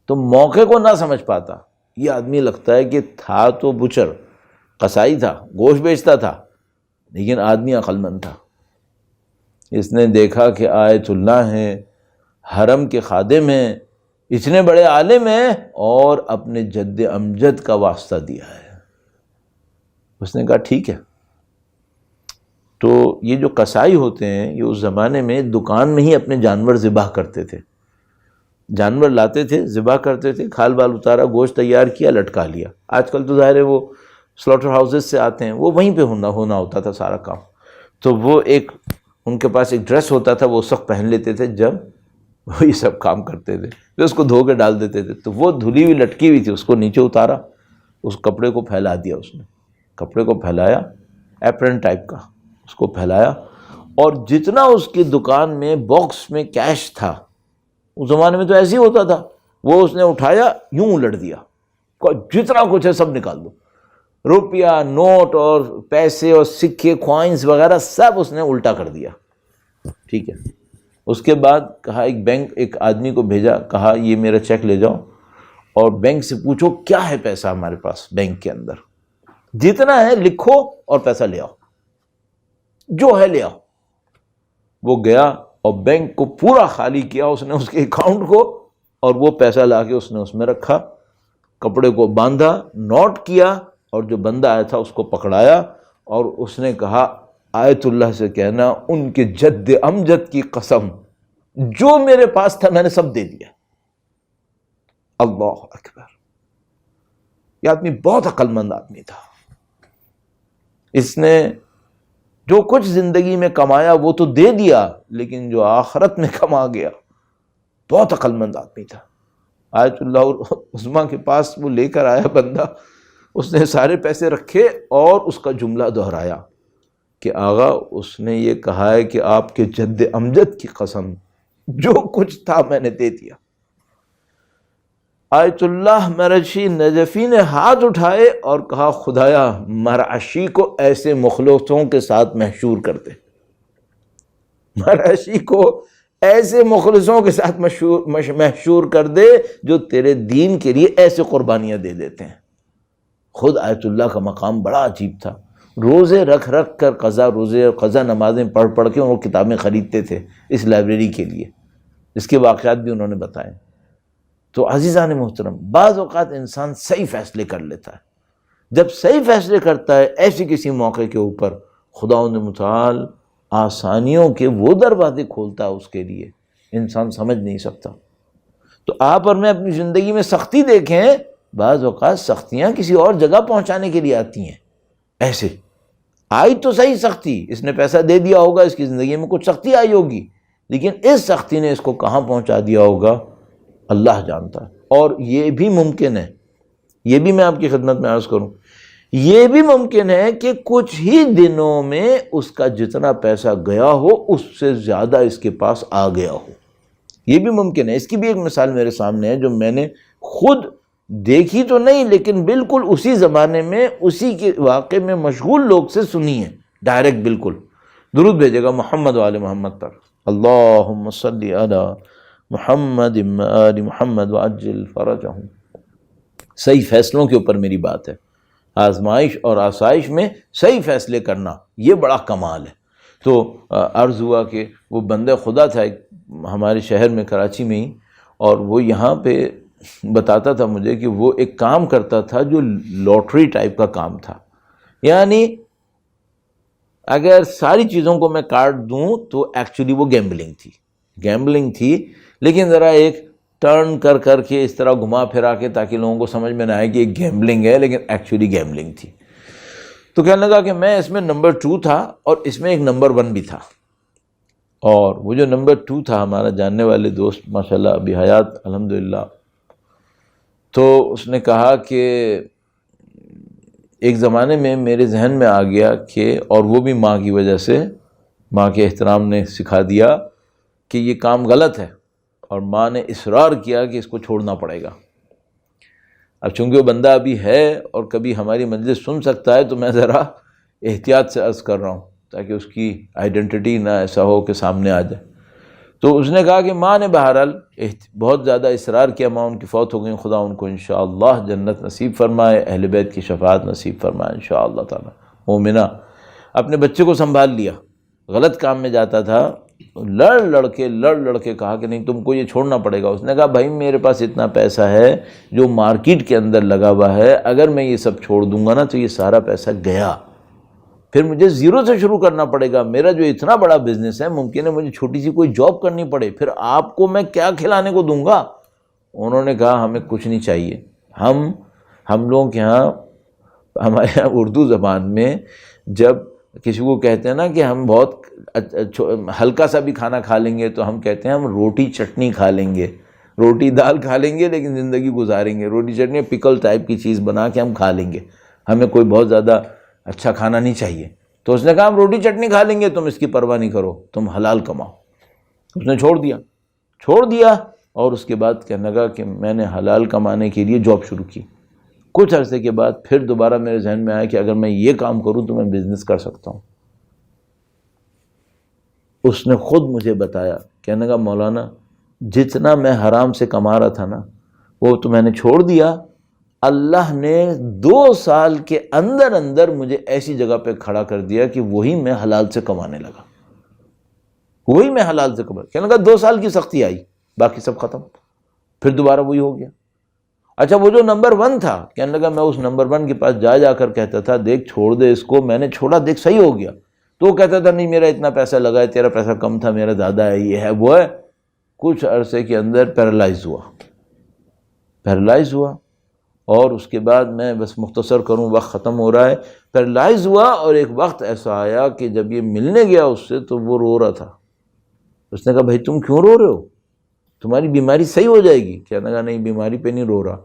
تو موقع کو نہ سمجھ پاتا. یہ آدمی لگتا ہے کہ تھا تو بچر، قصائی تھا، گوشت بیچتا تھا، لیکن آدمی عقل مند تھا. اس نے دیکھا کہ آیت اللہ ہیں، حرم کے خادم ہیں، اتنے بڑے عالم ہیں، اور اپنے جد امجد کا واسطہ دیا ہے. اس نے کہا ٹھیک ہے. تو یہ جو قصائی ہوتے ہیں یہ اس زمانے میں دکان میں ہی اپنے جانور ذبح کرتے تھے. جانور لاتے تھے، ذبح کرتے تھے، کھال بال اتارا، گوشت تیار کیا، لٹکا لیا. آج کل تو ظاہر ہے وہ سلاٹر ہاؤسز سے آتے ہیں، وہ وہیں پہ ہونا ہوتا تھا سارا کام. تو وہ ایک ان کے پاس ایک ڈریس ہوتا تھا، وہ اس وقت پہن لیتے تھے جب وہ یہ سب کام کرتے تھے. پھر اس کو دھو کے ڈال دیتے تھے. تو وہ دھلی ہوئی لٹکی ہوئی تھی، اس کو نیچے اتارا، اس کپڑے کو پھیلا دیا. اس نے کپڑے کو پھیلایا، ایپرن ٹائپ کا، اس کو پھیلایا، اور جتنا اس کی دکان میں باکس میں کیش تھا، اس زمانے میں تو ایسے ہی ہوتا تھا، وہ اس نے اٹھایا، یوں الٹ دیا، جتنا کچھ ہے سب نکال دو. روپیہ، نوٹ اور پیسے اور سکے، کوائنز وغیرہ سب اس نے الٹا کر دیا. ٹھیک ہے. اس کے بعد کہا ایک آدمی کو بھیجا، کہا یہ میرا چیک لے جاؤ اور بینک سے پوچھو کیا ہے پیسہ ہمارے پاس بینک کے اندر، جتنا ہے لکھو اور پیسہ لے آؤ، جو ہے لے آؤ. وہ گیا اور بینک کو پورا خالی کیا اس نے، اس کے اکاؤنٹ کو، اور وہ پیسہ لا کے اس نے اس میں رکھا، کپڑے کو باندھا، نوٹ کیا، اور جو بندہ آیا تھا اس کو پکڑایا، اور اس نے کہا آیت اللہ سے کہنا ان کے جد امجد کی قسم جو میرے پاس تھا میں نے سب دے دیا. اللہ اکبر. یہ آدمی بہت عقل مند آدمی تھا. اس نے جو کچھ زندگی میں کمایا وہ تو دے دیا، لیکن جو آخرت میں کما گیا، بہت عقل مند آدمی تھا. آیت اللہ عظمیٰ کے پاس وہ لے کر آیا بندہ، اس نے سارے پیسے رکھے اور اس کا جملہ دہرایا کہ آغا اس نے یہ کہا ہے کہ آپ کے جد امجد کی قسم جو کچھ تھا میں نے دے دیا. آیت اللہ مرشی نجفی نے ہاتھ اٹھائے اور کہا خدایا مرعشی کو ایسے مخلصوں کے ساتھ محشور کر دے، مرعشی کو ایسے مخلصوں کے ساتھ محشور کر دے جو تیرے دین کے لیے ایسے قربانیاں دے دیتے ہیں۔ خود آیت اللہ کا مقام بڑا عجیب تھا، روزے رکھ رکھ کر روزے اور قضا نمازیں پڑھ پڑھ کے وہ کتابیں خریدتے تھے اس لائبریری کے لیے، اس کے واقعات بھی انہوں نے بتائے۔ تو عزیزان محترم، بعض اوقات انسان صحیح فیصلے کر لیتا ہے، جب صحیح فیصلے کرتا ہے ایسی کسی موقع کے اوپر خداوند متعال آسانیوں کے وہ دروازے کھولتا ہے اس کے لیے، انسان سمجھ نہیں سکتا۔ تو آپ اور میں اپنی زندگی میں سختی دیکھیں، بعض اوقات سختیاں کسی اور جگہ پہنچانے کے لیے آتی ہیں۔ ایسے آئی تو صحیح سختی، اس نے پیسہ دے دیا ہوگا، اس کی زندگی میں کچھ سختی آئی ہوگی، لیکن اس سختی نے اس کو کہاں پہنچا دیا ہوگا اللہ جانتا ہے۔ اور یہ بھی ممکن ہے، یہ بھی میں آپ کی خدمت میں عرض کروں، یہ بھی ممکن ہے کہ کچھ ہی دنوں میں اس کا جتنا پیسہ گیا ہو اس سے زیادہ اس کے پاس آ گیا ہو، یہ بھی ممکن ہے۔ اس کی بھی ایک مثال میرے سامنے ہے جو میں نے خود دیکھی تو نہیں، لیکن بالکل اسی زمانے میں اسی کے واقعے میں مشغول لوگ سے سنی ہے، ڈائریکٹ بالکل۔ درود بھیجے گا محمد و آل محمد پر، اللہم صلی علی محمد و آل محمد وعجل فرجہم۔ صحیح فیصلوں کے اوپر میری بات ہے، آزمائش اور آسائش میں صحیح فیصلے کرنا یہ بڑا کمال ہے۔ تو عرض ہوا کہ وہ بندہ خدا تھا ایک ہمارے شہر میں کراچی میں ہی، اور وہ یہاں پہ بتاتا تھا مجھے کہ وہ ایک کام کرتا تھا جو لاٹری ٹائپ کا کام تھا، یعنی اگر ساری چیزوں کو میں کاٹ دوں تو ایکچولی وہ گیمبلنگ تھی، لیکن ذرا ایک ٹرن کر کر کے اس طرح گھما پھرا کے تاکہ لوگوں کو سمجھ میں نہ آئے کہ ایک گیمبلنگ ہے، لیکن ایکچولی گیمبلنگ تھی۔ تو کہنے لگا کہ میں اس میں نمبر 2 تھا اور اس میں ایک نمبر 1 بھی تھا، اور وہ جو نمبر 2 تھا ہمارا جاننے والے دوست ماشاءاللہ ابھی حیات الحمدللہ، تو اس نے کہا کہ ایک زمانے میں میرے ذہن میں آ گیا کہ، اور وہ بھی ماں کی وجہ سے، ماں کے احترام نے سکھا دیا کہ یہ کام غلط ہے، اور ماں نے اصرار کیا کہ اس کو چھوڑنا پڑے گا۔ اب چونکہ وہ بندہ ابھی ہے اور کبھی ہماری مجلس سن سکتا ہے، تو میں ذرا احتیاط سے عرض کر رہا ہوں تاکہ اس کی آئیڈینٹی نہ ایسا ہو کہ سامنے آ جائے۔ تو اس نے کہا کہ ماں نے بہرحال بہت زیادہ اصرار کیا، ماں ان کی فوت ہو گئی، خدا ان کو انشاءاللہ جنت نصیب فرمائے، اہل بیت کی شفاعت نصیب فرمائے انشاءاللہ تعالی۔ مومنہ اپنے بچے کو سنبھال لیا، غلط کام میں جاتا تھا، لڑ لڑ کے کہا کہ نہیں تم کو یہ چھوڑنا پڑے گا۔ اس نے کہا بھائی میرے پاس اتنا پیسہ ہے جو مارکیٹ کے اندر لگا ہوا ہے، اگر میں یہ سب چھوڑ دوں گا نا تو یہ سارا پیسہ گیا، پھر مجھے زیرو سے شروع کرنا پڑے گا، میرا جو اتنا بڑا بزنس ہے ممکن ہے مجھے چھوٹی سی کوئی جاب کرنی پڑے، پھر آپ کو میں کیا کھلانے کو دوں گا۔ انہوں نے کہا ہمیں کچھ نہیں چاہیے، ہم لوگوں کے ہاں، ہمارے یہاں اردو زبان میں جب کسی کو کہتے ہیں نا کہ ہم بہت ہلکا سا بھی کھانا کھا لیں گے تو ہم کہتے ہیں ہم روٹی چٹنی کھا لیں گے، روٹی دال کھا لیں گے لیکن زندگی گزاریں گے، روٹی چٹنی پکل ٹائپ کی چیز بنا کے ہم کھا لیں گے، ہمیں کوئی بہت زیادہ اچھا کھانا نہیں چاہیے۔ تو اس نے کہا ہم روٹی چٹنی کھا لیں گے، تم اس کی پرواہ نہیں کرو، تم حلال کماؤ۔ اس نے چھوڑ دیا اور اس کے بعد کہنے لگا کہ میں نے حلال کمانے کے لیے جاب شروع کی۔ کچھ عرصے کے بعد پھر دوبارہ میرے ذہن میں آیا کہ اگر میں یہ کام کروں تو میں بزنس کر سکتا ہوں۔ اس نے خود مجھے بتایا، کہنے لگا مولانا جتنا میں حرام سے کما رہا تھا نا وہ تو میں نے چھوڑ دیا، اللہ نے 2 سال کے اندر مجھے ایسی جگہ پہ کھڑا کر دیا کہ وہی میں حلال سے کمانے لگا، کہنے لگا 2 سال کی سختی آئی، باقی سب ختم، پھر دوبارہ وہی ہو گیا۔ اچھا وہ جو نمبر 1 تھا، کہنے لگا میں اس نمبر 1 کے پاس جا کر کہتا تھا دیکھ چھوڑ دے اس کو، میں نے چھوڑا دیکھ صحیح ہو گیا، تو وہ کہتا تھا نہیں میرا اتنا پیسہ لگا ہے، تیرا پیسہ کم تھا، میرا زیادہ ہے، یہ ہے وہ ہے۔ کچھ عرصے کے اندر پیرالائز ہوا، اور اس کے بعد میں بس مختصر کروں وقت ختم ہو رہا ہے، پیرالائز ہوا، اور ایک وقت ایسا آیا کہ جب یہ ملنے گیا اس سے تو وہ رو رہا تھا۔ اس نے کہا بھائی تم کیوں رو رہے ہو، تمہاری بیماری صحیح ہو جائے گی۔ کہنے لگا نہیں بیماری پہ نہیں رو رہا،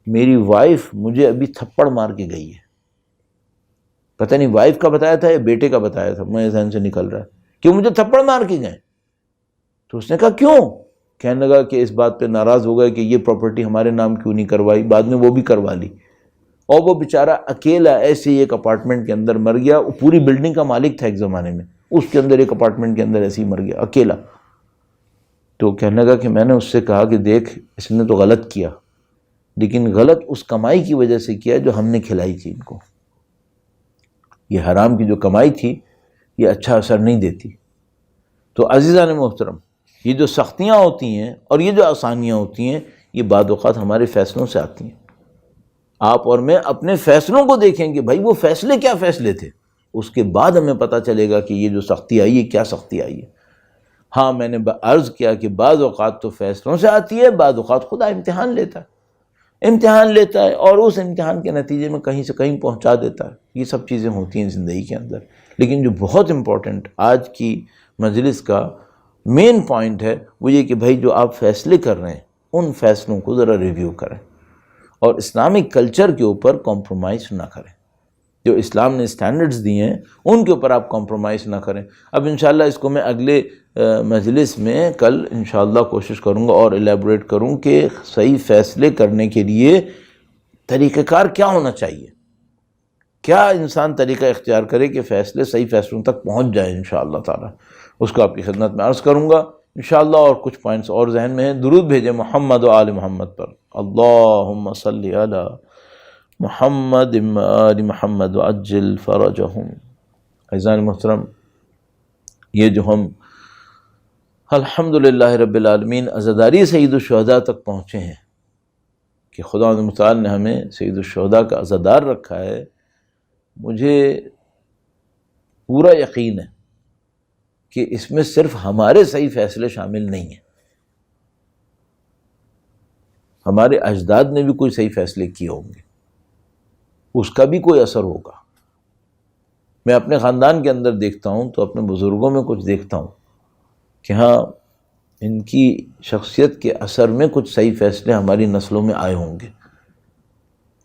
میری وائف مجھے ابھی تھپڑ مار کے گئی ہے، پتہ نہیں وائف کا بتایا تھا یا بیٹے کا بتایا تھا، میرے ذہن سے نکل رہا ہے کہ مجھے تھپڑ مار کے گئے۔ تو اس نے کہا کیوں؟ کہنے لگا کہ اس بات پہ ناراض ہو گئے کہ یہ پراپرٹی ہمارے نام کیوں نہیں کروائی، بعد میں وہ بھی کروا لی، اور وہ بیچارہ اکیلا ایسے ہی ایک اپارٹمنٹ کے اندر مر گیا. وہ پوری بلڈنگ کا مالک تھا ایک زمانے میں، اس کے اندر ایک اپارٹمنٹ کے اندر ایسے ہی مر گیا اکیلا. تو کہنے لگا کہ میں نے اس سے کہا کہ دیکھ اس نے تو غلط کیا، لیکن غلط اس کمائی کی وجہ سے کیا جو ہم نے کھلائی تھی ان کو. یہ حرام کی جو کمائی تھی یہ اچھا اثر نہیں دیتی. تو عزیزان محترم، یہ جو سختیاں ہوتی ہیں اور یہ جو آسانیاں ہوتی ہیں یہ بعض اوقات ہمارے فیصلوں سے آتی ہیں. آپ اور میں اپنے فیصلوں کو دیکھیں کہ بھائی وہ فیصلے کیا فیصلے تھے، اس کے بعد ہمیں پتہ چلے گا کہ یہ جو سختی آئی ہے کیا سختی آئی ہے. ہاں میں نے عرض کیا کہ بعض اوقات تو فیصلوں سے آتی ہے، بعض اوقات خدا امتحان لیتا ہے اور اس امتحان کے نتیجے میں کہیں سے کہیں پہنچا دیتا ہے. یہ سب چیزیں ہوتی ہیں زندگی کے اندر. لیکن جو بہت امپورٹنٹ آج کی مجلس کا مین پوائنٹ ہے وہ یہ کہ بھائی جو آپ فیصلے کر رہے ہیں ان فیصلوں کو ذرا ریویو کریں اور اسلامک کلچر کے اوپر کمپرومائز نہ کریں. جو اسلام نے اسٹینڈرڈز دیے ہیں ان کے اوپر آپ کمپرومائز نہ کریں. اب انشاءاللہ اس کو میں اگلے مجلس میں کل انشاءاللہ کوشش کروں گا اور الیبوریٹ کروں کہ صحیح فیصلے کرنے کے لیے طریقہ کار کیا ہونا چاہیے، کیا انسان طریقہ اختیار کرے کہ فیصلے صحیح فیصلوں تک پہنچ جائے. انشاءاللہ تعالی اس کو آپ کی خدمت میں عرض کروں گا انشاءاللہ. اور کچھ پوائنٹس اور ذہن میں ہیں. درود بھیجیں محمد و آل محمد پر. اللہم صلی علی محمد و آل محمد وعجل فرجہم. عزیزان محترم، یہ جو ہم الحمدللہ رب العالمین عزاداری سید الشہداء تک پہنچے ہیں کہ خدا متعال نے ہمیں سید الشہداء کا عزادار رکھا ہے، مجھے پورا یقین ہے کہ اس میں صرف ہمارے صحیح فیصلے شامل نہیں ہیں، ہمارے اجداد نے بھی کوئی صحیح فیصلے کیے ہوں گے، اس کا بھی کوئی اثر ہوگا. میں اپنے خاندان کے اندر دیکھتا ہوں تو اپنے بزرگوں میں کچھ دیکھتا ہوں کہ ہاں ان کی شخصیت کے اثر میں کچھ صحیح فیصلے ہماری نسلوں میں آئے ہوں گے،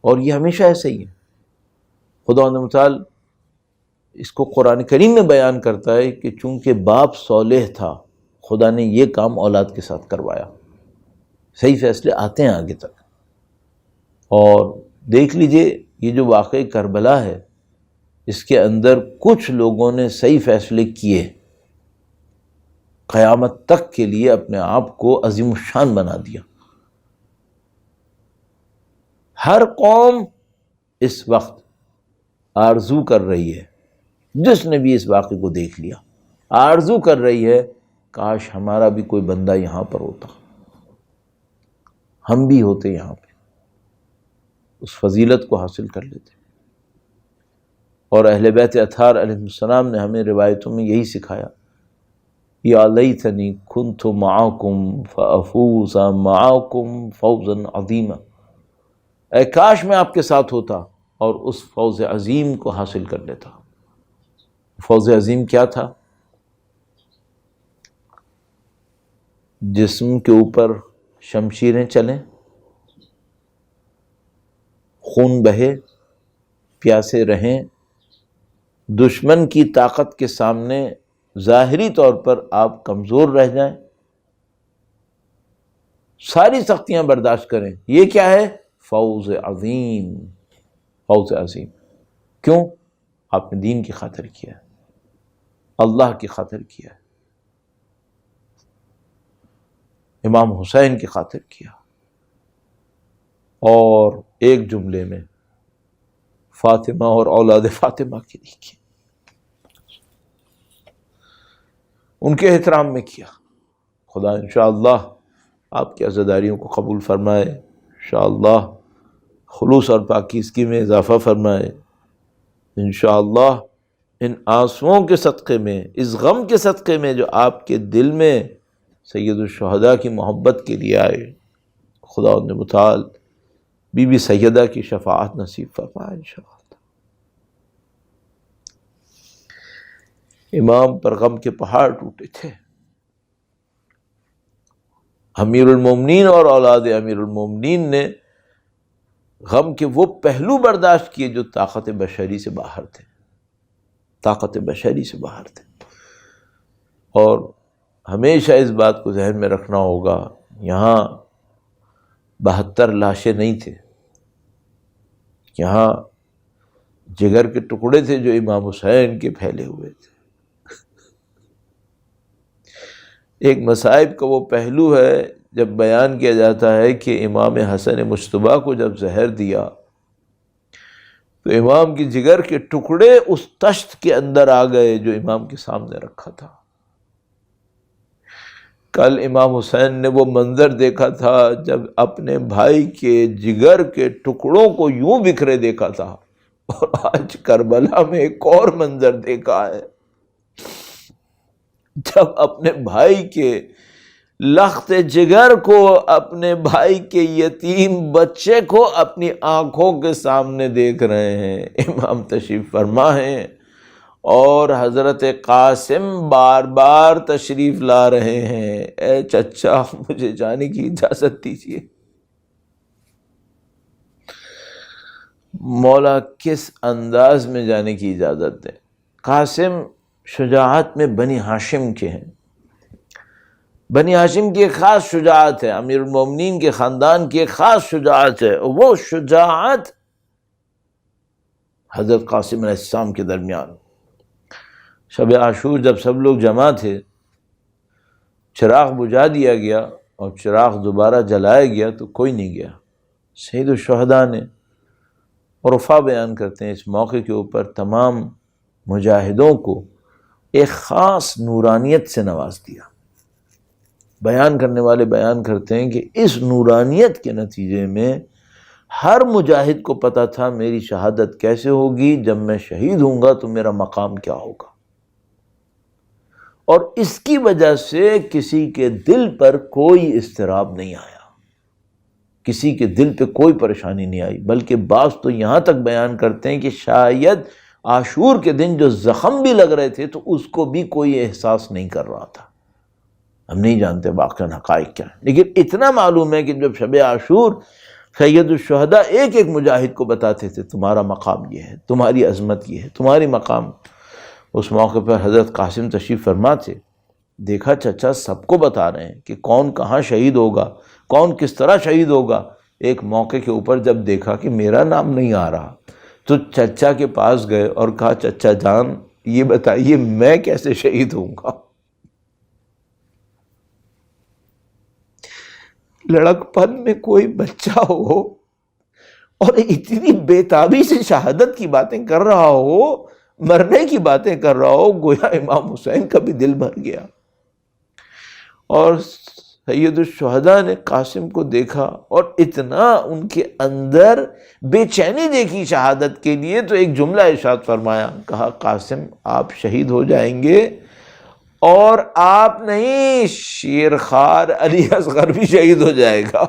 اور یہ ہمیشہ ایسا ہی ہے. خدا متعال اس کو قرآن کریم میں بیان کرتا ہے کہ چونکہ باپ صالح تھا خدا نے یہ کام اولاد کے ساتھ کروایا. صحیح فیصلے آتے ہیں آگے تک. اور دیکھ لیجئے یہ جو واقعہ کربلا ہے اس کے اندر کچھ لوگوں نے صحیح فیصلے کیے، قیامت تک کے لیے اپنے آپ کو عظیم الشان بنا دیا. ہر قوم اس وقت آرزو کر رہی ہے، جس نے بھی اس واقعے کو دیکھ لیا آرزو کر رہی ہے کاش ہمارا بھی کوئی بندہ یہاں پر ہوتا، ہم بھی ہوتے یہاں پہ، اس فضیلت کو حاصل کر لیتے. اور اہل بیت اطہار علیہ السلام نے ہمیں روایتوں میں یہی سکھایا، یا لیتنی کنت معکم فافوز معکم فوزا عظیما، اے کاش میں آپ کے ساتھ ہوتا اور اس فوز عظیم کو حاصل کر لیتا. فوز عظیم کیا تھا؟ جسم کے اوپر شمشیریں چلیں، خون بہے، پیاسے رہیں، دشمن کی طاقت کے سامنے ظاہری طور پر آپ کمزور رہ جائیں، ساری سختیاں برداشت کریں. یہ کیا ہے؟ فوز عظیم. فوز عظیم کیوں؟ آپ نے دین کی خاطر کیا ہے، اللہ کی خاطر کیا ہے، امام حسین کی خاطر کیا، اور ایک جملے میں فاطمہ اور اولاد فاطمہ کے لیے کیا، ان کے احترام میں کیا. خدا انشاءاللہ آپ کی عزاداریوں کو قبول فرمائے، انشاءاللہ خلوص اور پاکیزگی میں اضافہ فرمائے. انشاءاللہ ان آنسوؤں کے صدقے میں، اس غم کے صدقے میں جو آپ کے دل میں سید الشہداء کی محبت کے لیے آئے، خدا متعال بی بی سیدہ کی شفاعت نصیب فرمائے انشاءاللہ. امام پر غم کے پہاڑ ٹوٹے تھے. امیر المومنین اور اولاد امیر المومنین نے غم کے وہ پہلو برداشت کیے جو طاقت بشری سے باہر تھے، طاقت بشری سے باہر تھے. اور ہمیشہ اس بات کو ذہن میں رکھنا ہوگا، یہاں 72 لاشیں نہیں تھے، یہاں جگر کے ٹکڑے تھے جو امام حسین کے پھیلے ہوئے تھے۔ ایک مصائب کا وہ پہلو ہے جب بیان کیا جاتا ہے کہ امام حسن مجتبیٰ کو جب زہر دیا تو امام کی جگر کے ٹکڑے اس طشت کے اندر آ گئے جو امام کے سامنے رکھا تھا۔ کل امام حسین نے وہ منظر دیکھا تھا جب اپنے بھائی کے جگر کے ٹکڑوں کو یوں بکھرے دیکھا تھا، اور آج کربلا میں ایک اور منظر دیکھا ہے جب اپنے بھائی کے لخت جگر کو، اپنے بھائی کے یتیم بچے کو اپنی آنکھوں کے سامنے دیکھ رہے ہیں۔ امام تشریف فرما ہیں اور حضرت قاسم بار بار تشریف لا رہے ہیں، اے چچا مجھے جانے کی اجازت دیجیے۔ مولا کس انداز میں جانے کی اجازت دیں؟ قاسم شجاعت میں بنی ہاشم کے ہیں، بنی ہاشم کی ایک خاص شجاعت ہے، امیر المومنین کے خاندان کی ایک خاص شجاعت ہے، وہ شجاعت حضرت قاسم علیہ السلام کے درمیان۔ شب عاشور جب سب لوگ جمع تھے، چراغ بجھا دیا گیا اور چراغ دوبارہ جلایا گیا تو کوئی نہیں گیا۔ سید الشہداء نے عرفا بیان کرتے ہیں اس موقع کے اوپر تمام مجاہدوں کو ایک خاص نورانیت سے نواز دیا۔ بیان کرنے والے بیان کرتے ہیں کہ اس نورانیت کے نتیجے میں ہر مجاہد کو پتا تھا میری شہادت کیسے ہوگی، جب میں شہید ہوں گا تو میرا مقام کیا ہوگا، اور اس کی وجہ سے کسی کے دل پر کوئی اضطراب نہیں آیا، کسی کے دل پہ کوئی پریشانی نہیں آئی، بلکہ بعض تو یہاں تک بیان کرتے ہیں کہ شاید عاشور کے دن جو زخم بھی لگ رہے تھے تو اس کو بھی کوئی احساس نہیں کر رہا تھا۔ ہم نہیں جانتے واقعاً حقائق کیا ہے، لیکن اتنا معلوم ہے کہ جب شب عاشور سید الشہداء ایک ایک مجاہد کو بتاتے تھے تمہارا مقام یہ ہے، تمہاری عظمت یہ ہے، تمہاری مقام۔ اس موقع پر حضرت قاسم تشریف فرما تھے، دیکھا چچا سب کو بتا رہے ہیں کہ کون کہاں شہید ہوگا، کون کس طرح شہید ہوگا۔ ایک موقع کے اوپر جب دیکھا کہ میرا نام نہیں آ رہا تو چچا کے پاس گئے اور کہا چچا جان یہ بتائیے میں کیسے شہید ہوں گا۔ لڑکپن میں کوئی بچہ ہو اور اتنی بےتابی سے شہادت کی باتیں کر رہا ہو، مرنے کی باتیں کر رہا ہو، گویا امام حسین کا بھی دل بھر گیا۔ اور سید الشہداء نے قاسم کو دیکھا اور اتنا ان کے اندر بے چینی دیکھی شہادت کے لیے، تو ایک جملہ ارشاد فرمایا، کہا قاسم آپ شہید ہو جائیں گے، اور آپ نہیں شیرخوار علی اصغر بھی شہید ہو جائے گا۔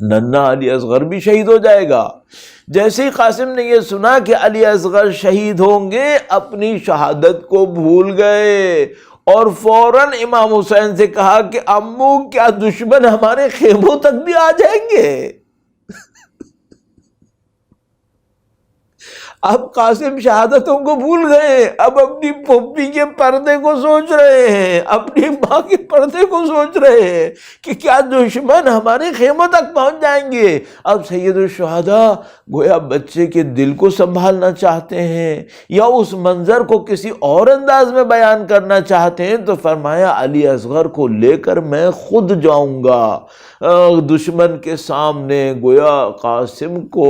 ننھا علی اصغر بھی شہید ہو جائے گا۔ جیسے ہی قاسم نے یہ سنا کہ علی اصغر شہید ہوں گے، اپنی شہادت کو بھول گئے اور فوراً امام حسین سے کہا کہ امو کیا دشمن ہمارے خیموں تک بھی آ جائیں گے؟ اب قاسم شہادتوں کو بھول گئے، اب اپنی پھوپھی کے پردے کو سوچ رہے ہیں، اپنی ماں کے پردے کو سوچ رہے ہیں کہ کیا دشمن ہمارے خیموں تک پہنچ جائیں گے۔ اب سید الشہداء گویا بچے کے دل کو سنبھالنا چاہتے ہیں یا اس منظر کو کسی اور انداز میں بیان کرنا چاہتے ہیں، تو فرمایا علی اصغر کو لے کر میں خود جاؤں گا دشمن کے سامنے۔ گویا قاسم کو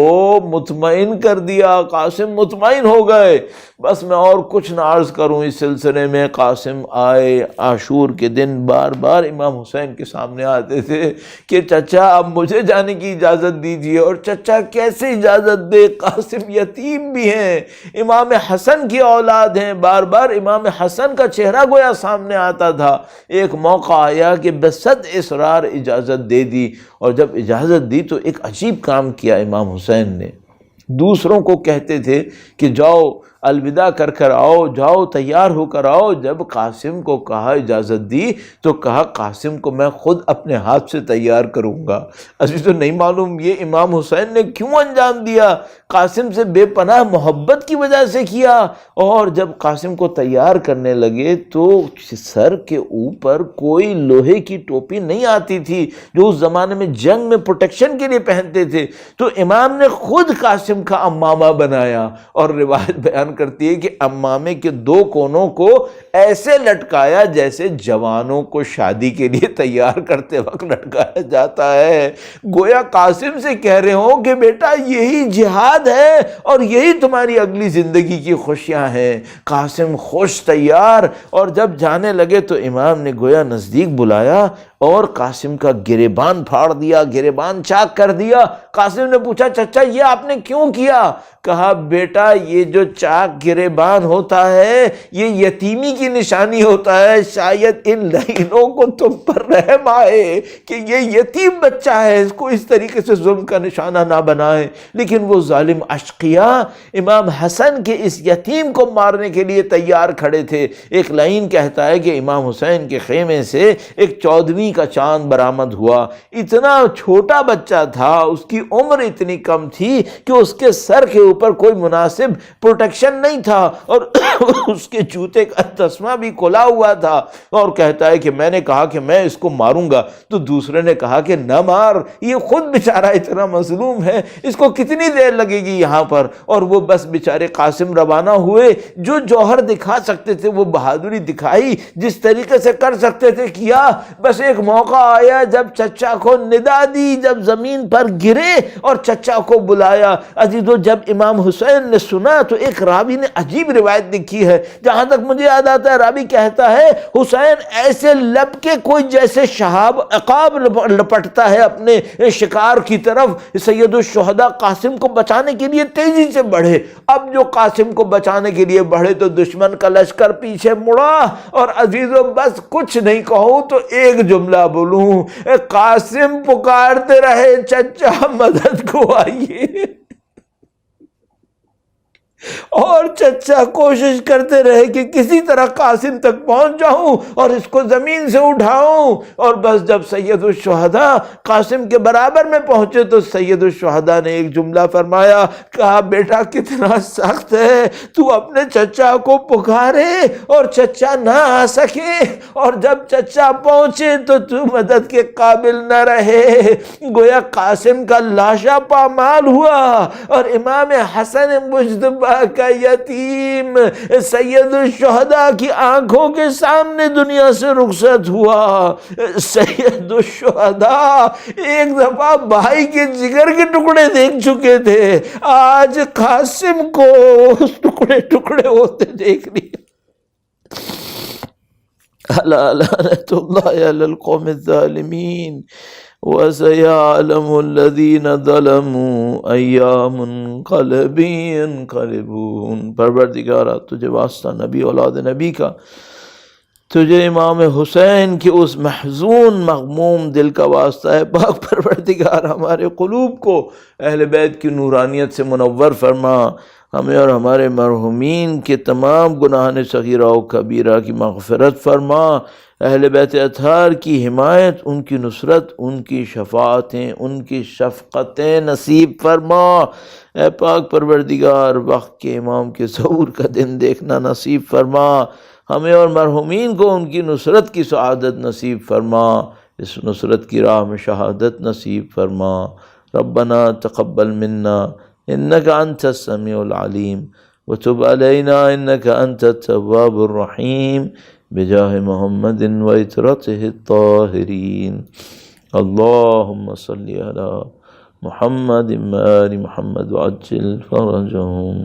مطمئن کر دیا، قاسم مطمئن ہو گئے۔ بس میں اور کچھ نہ عرض کروں اس سلسلے میں۔ قاسم آئے عاشور کے دن بار بار امام حسین کے سامنے آتے تھے کہ چچا اب مجھے جانے کی اجازت دیجیے، اور چچا کیسے اجازت دے، قاسم یتیم بھی ہیں، امام حسن کی اولاد ہیں۔ بار بار امام حسن کا چہرہ گویا سامنے آتا تھا۔ ایک موقع آیا کہ بصد اصرار اجازت دے دی، اور جب اجازت دی تو ایک عجیب کام کیا امام حسین نے۔ دوسروں کو کہتے تھے کہ جاؤ الوداع کر کر آؤ، جاؤ تیار ہو کر آؤ۔ جب قاسم کو کہا، اجازت دی، تو کہا قاسم کو میں خود اپنے ہاتھ سے تیار کروں گا۔ ابھی تو نہیں معلوم یہ امام حسین نے کیوں انجام دیا، قاسم سے بے پناہ محبت کی وجہ سے کیا۔ اور جب قاسم کو تیار کرنے لگے تو سر کے اوپر کوئی لوہے کی ٹوپی نہیں آتی تھی جو اس زمانے میں جنگ میں پروٹیکشن کے لیے پہنتے تھے، تو امام نے خود قاسم کا امامہ بنایا، اور روایت بیان کرتی ہے کہ امامے کے دو کونوں کو ایسے لٹکایا جیسے جوانوں کو شادی کے لیے تیار کرتے وقت لٹکایا جاتا ہے۔ گویا قاسم سے کہہ رہے ہوں کہ بیٹا یہی جہاد ہے اور یہی تمہاری اگلی زندگی کی خوشیاں ہیں۔ قاسم خوش تیار، اور جب جانے لگے تو امام نے گویا نزدیک بلایا اور قاسم کا گریبان پھاڑ دیا، گریبان چاک کر دیا۔ قاسم نے پوچھا چچا یہ آپ نے کیوں کیا؟ کہا بیٹا یہ جو چاک گریبان ہوتا ہے یہ یتیمی کی نشانی ہوتا ہے، شاید ان لعینوں کو تم پر رحم آئے کہ یہ یتیم بچہ ہے، اس کو اس طریقے سے ظلم کا نشانہ نہ بنائے۔ لیکن وہ ظالم اشقیاء امام حسن کے اس یتیم کو مارنے کے لیے تیار کھڑے تھے۔ ایک لعین کہتا ہے کہ امام حسین کے خیمے سے ایک 14ویں کا چاند برآمد ہوا، اتنا چھوٹا بچہ تھا، اس کی عمر اتنی کم تھی کہ اس کے سر کے اوپر کوئی مناسب پروٹیکشن نہیں تھا، اور اس کے جوتے کا تسمہ بھی کھلا ہوا تھا، اور کہتا ہے کہ میں نے کہا کہ میں اس کو ماروں گا، تو دوسرے نے کہا کہ نہ مار، یہ خود بیچارہ اتنا مظلوم ہے، اس کو کتنی دیر لگے گی یہاں پر۔ اور وہ بس بیچارے قاسم روانہ ہوئے، جو جوہر دکھا سکتے تھے وہ بہادری دکھائی، جس طریقے سے کر سکتے تھے کیا۔ بس ایک موقع آیا جب چچا کو ندا دی، جب زمین پر گرے اور چچا کو بلایا۔ عزیزو جب امام حسین نے سنا تو ایک راوی نے عجیب روایت لکھی ہے، جہاں تک مجھے یاد آتا ہے راوی کہتا ہے حسین ایسے لپ کے کوئی جیسے شہاب عقاب لپٹتا ہے اپنے شکار کی طرف، سید الشہداء قاسم کو بچانے کے لیے تیزی سے بڑھے۔ اب جو قاسم کو بچانے کے لیے بڑھے تو دشمن کا لشکر پیچھے مڑا، اور عزیزو بس کچھ نہیں کہوں تو ایک جملہ بولوں، قاسم پکارتے رہے چچا مدد کو آئیے، اور چچا کوشش کرتے رہے کہ کسی طرح قاسم تک پہنچ جاؤں اور اس کو زمین سے اٹھاؤں۔ اور بس جب سید الشہداء قاسم کے برابر میں پہنچے تو سید الشہداء نے ایک جملہ فرمایا، کہا بیٹا کتنا سخت ہے، تو اپنے چچا کو پکارے اور چچا نہ آ سکے، اور جب چچا پہنچے تو تو مدد کے قابل نہ رہے۔ گویا قاسم کا لاشا پامال ہوا، اور امام حسن مجتبی کا یتیم سید الشہداء کی آنکھوں کے سامنے دنیا سے رخصت ہوا۔ سید الشہداء ایک دفعہ بھائی کے جگر کے ٹکڑے دیکھ چکے تھے، آج قاسم کو اس ٹکڑے ٹکڑے ہوتے دیکھ لیے۔ الا لعنۃ اللہ علی القوم الظالمین وَسَيَعْلَمُ الَّذِينَ ظَلَمُوا أَيَّ مُنْقَلَبٍ يَنْقَلِبُونَ۔ پروردگارہ تجھے واسطہ نبی اولاد نبی کا، تجھے امام حسین کی اس محزون مغموم دل کا واسطہ ہے۔ پاک پروردگار ہمارے قلوب کو اہل بیت کی نورانیت سے منور فرما، ہمیں اور ہمارے مرحومین کے تمام گناہان صغیرہ و کبیرہ کی مغفرت فرما، اہل بیت اطہار کی حمایت، ان کی نصرت، ان کی شفاعتیں، ان کی شفقتیں نصیب فرما۔ اے پاک پروردگار وقت کے امام کے ظہور کا دن دیکھنا نصیب فرما، ہمیں اور مرحومین کو ان کی نصرت کی سعادت نصیب فرما، اس نصرت کی راہ میں شہادت نصیب فرما۔ ربنا تقبل منا انک انت السمیع العلیم وتب علینا انک انت التواب الرحیم بجاہ محمد وعطرتہ الطاہرین۔ اللہم صلی علی محمد وآل محمد وعجل فرجہم۔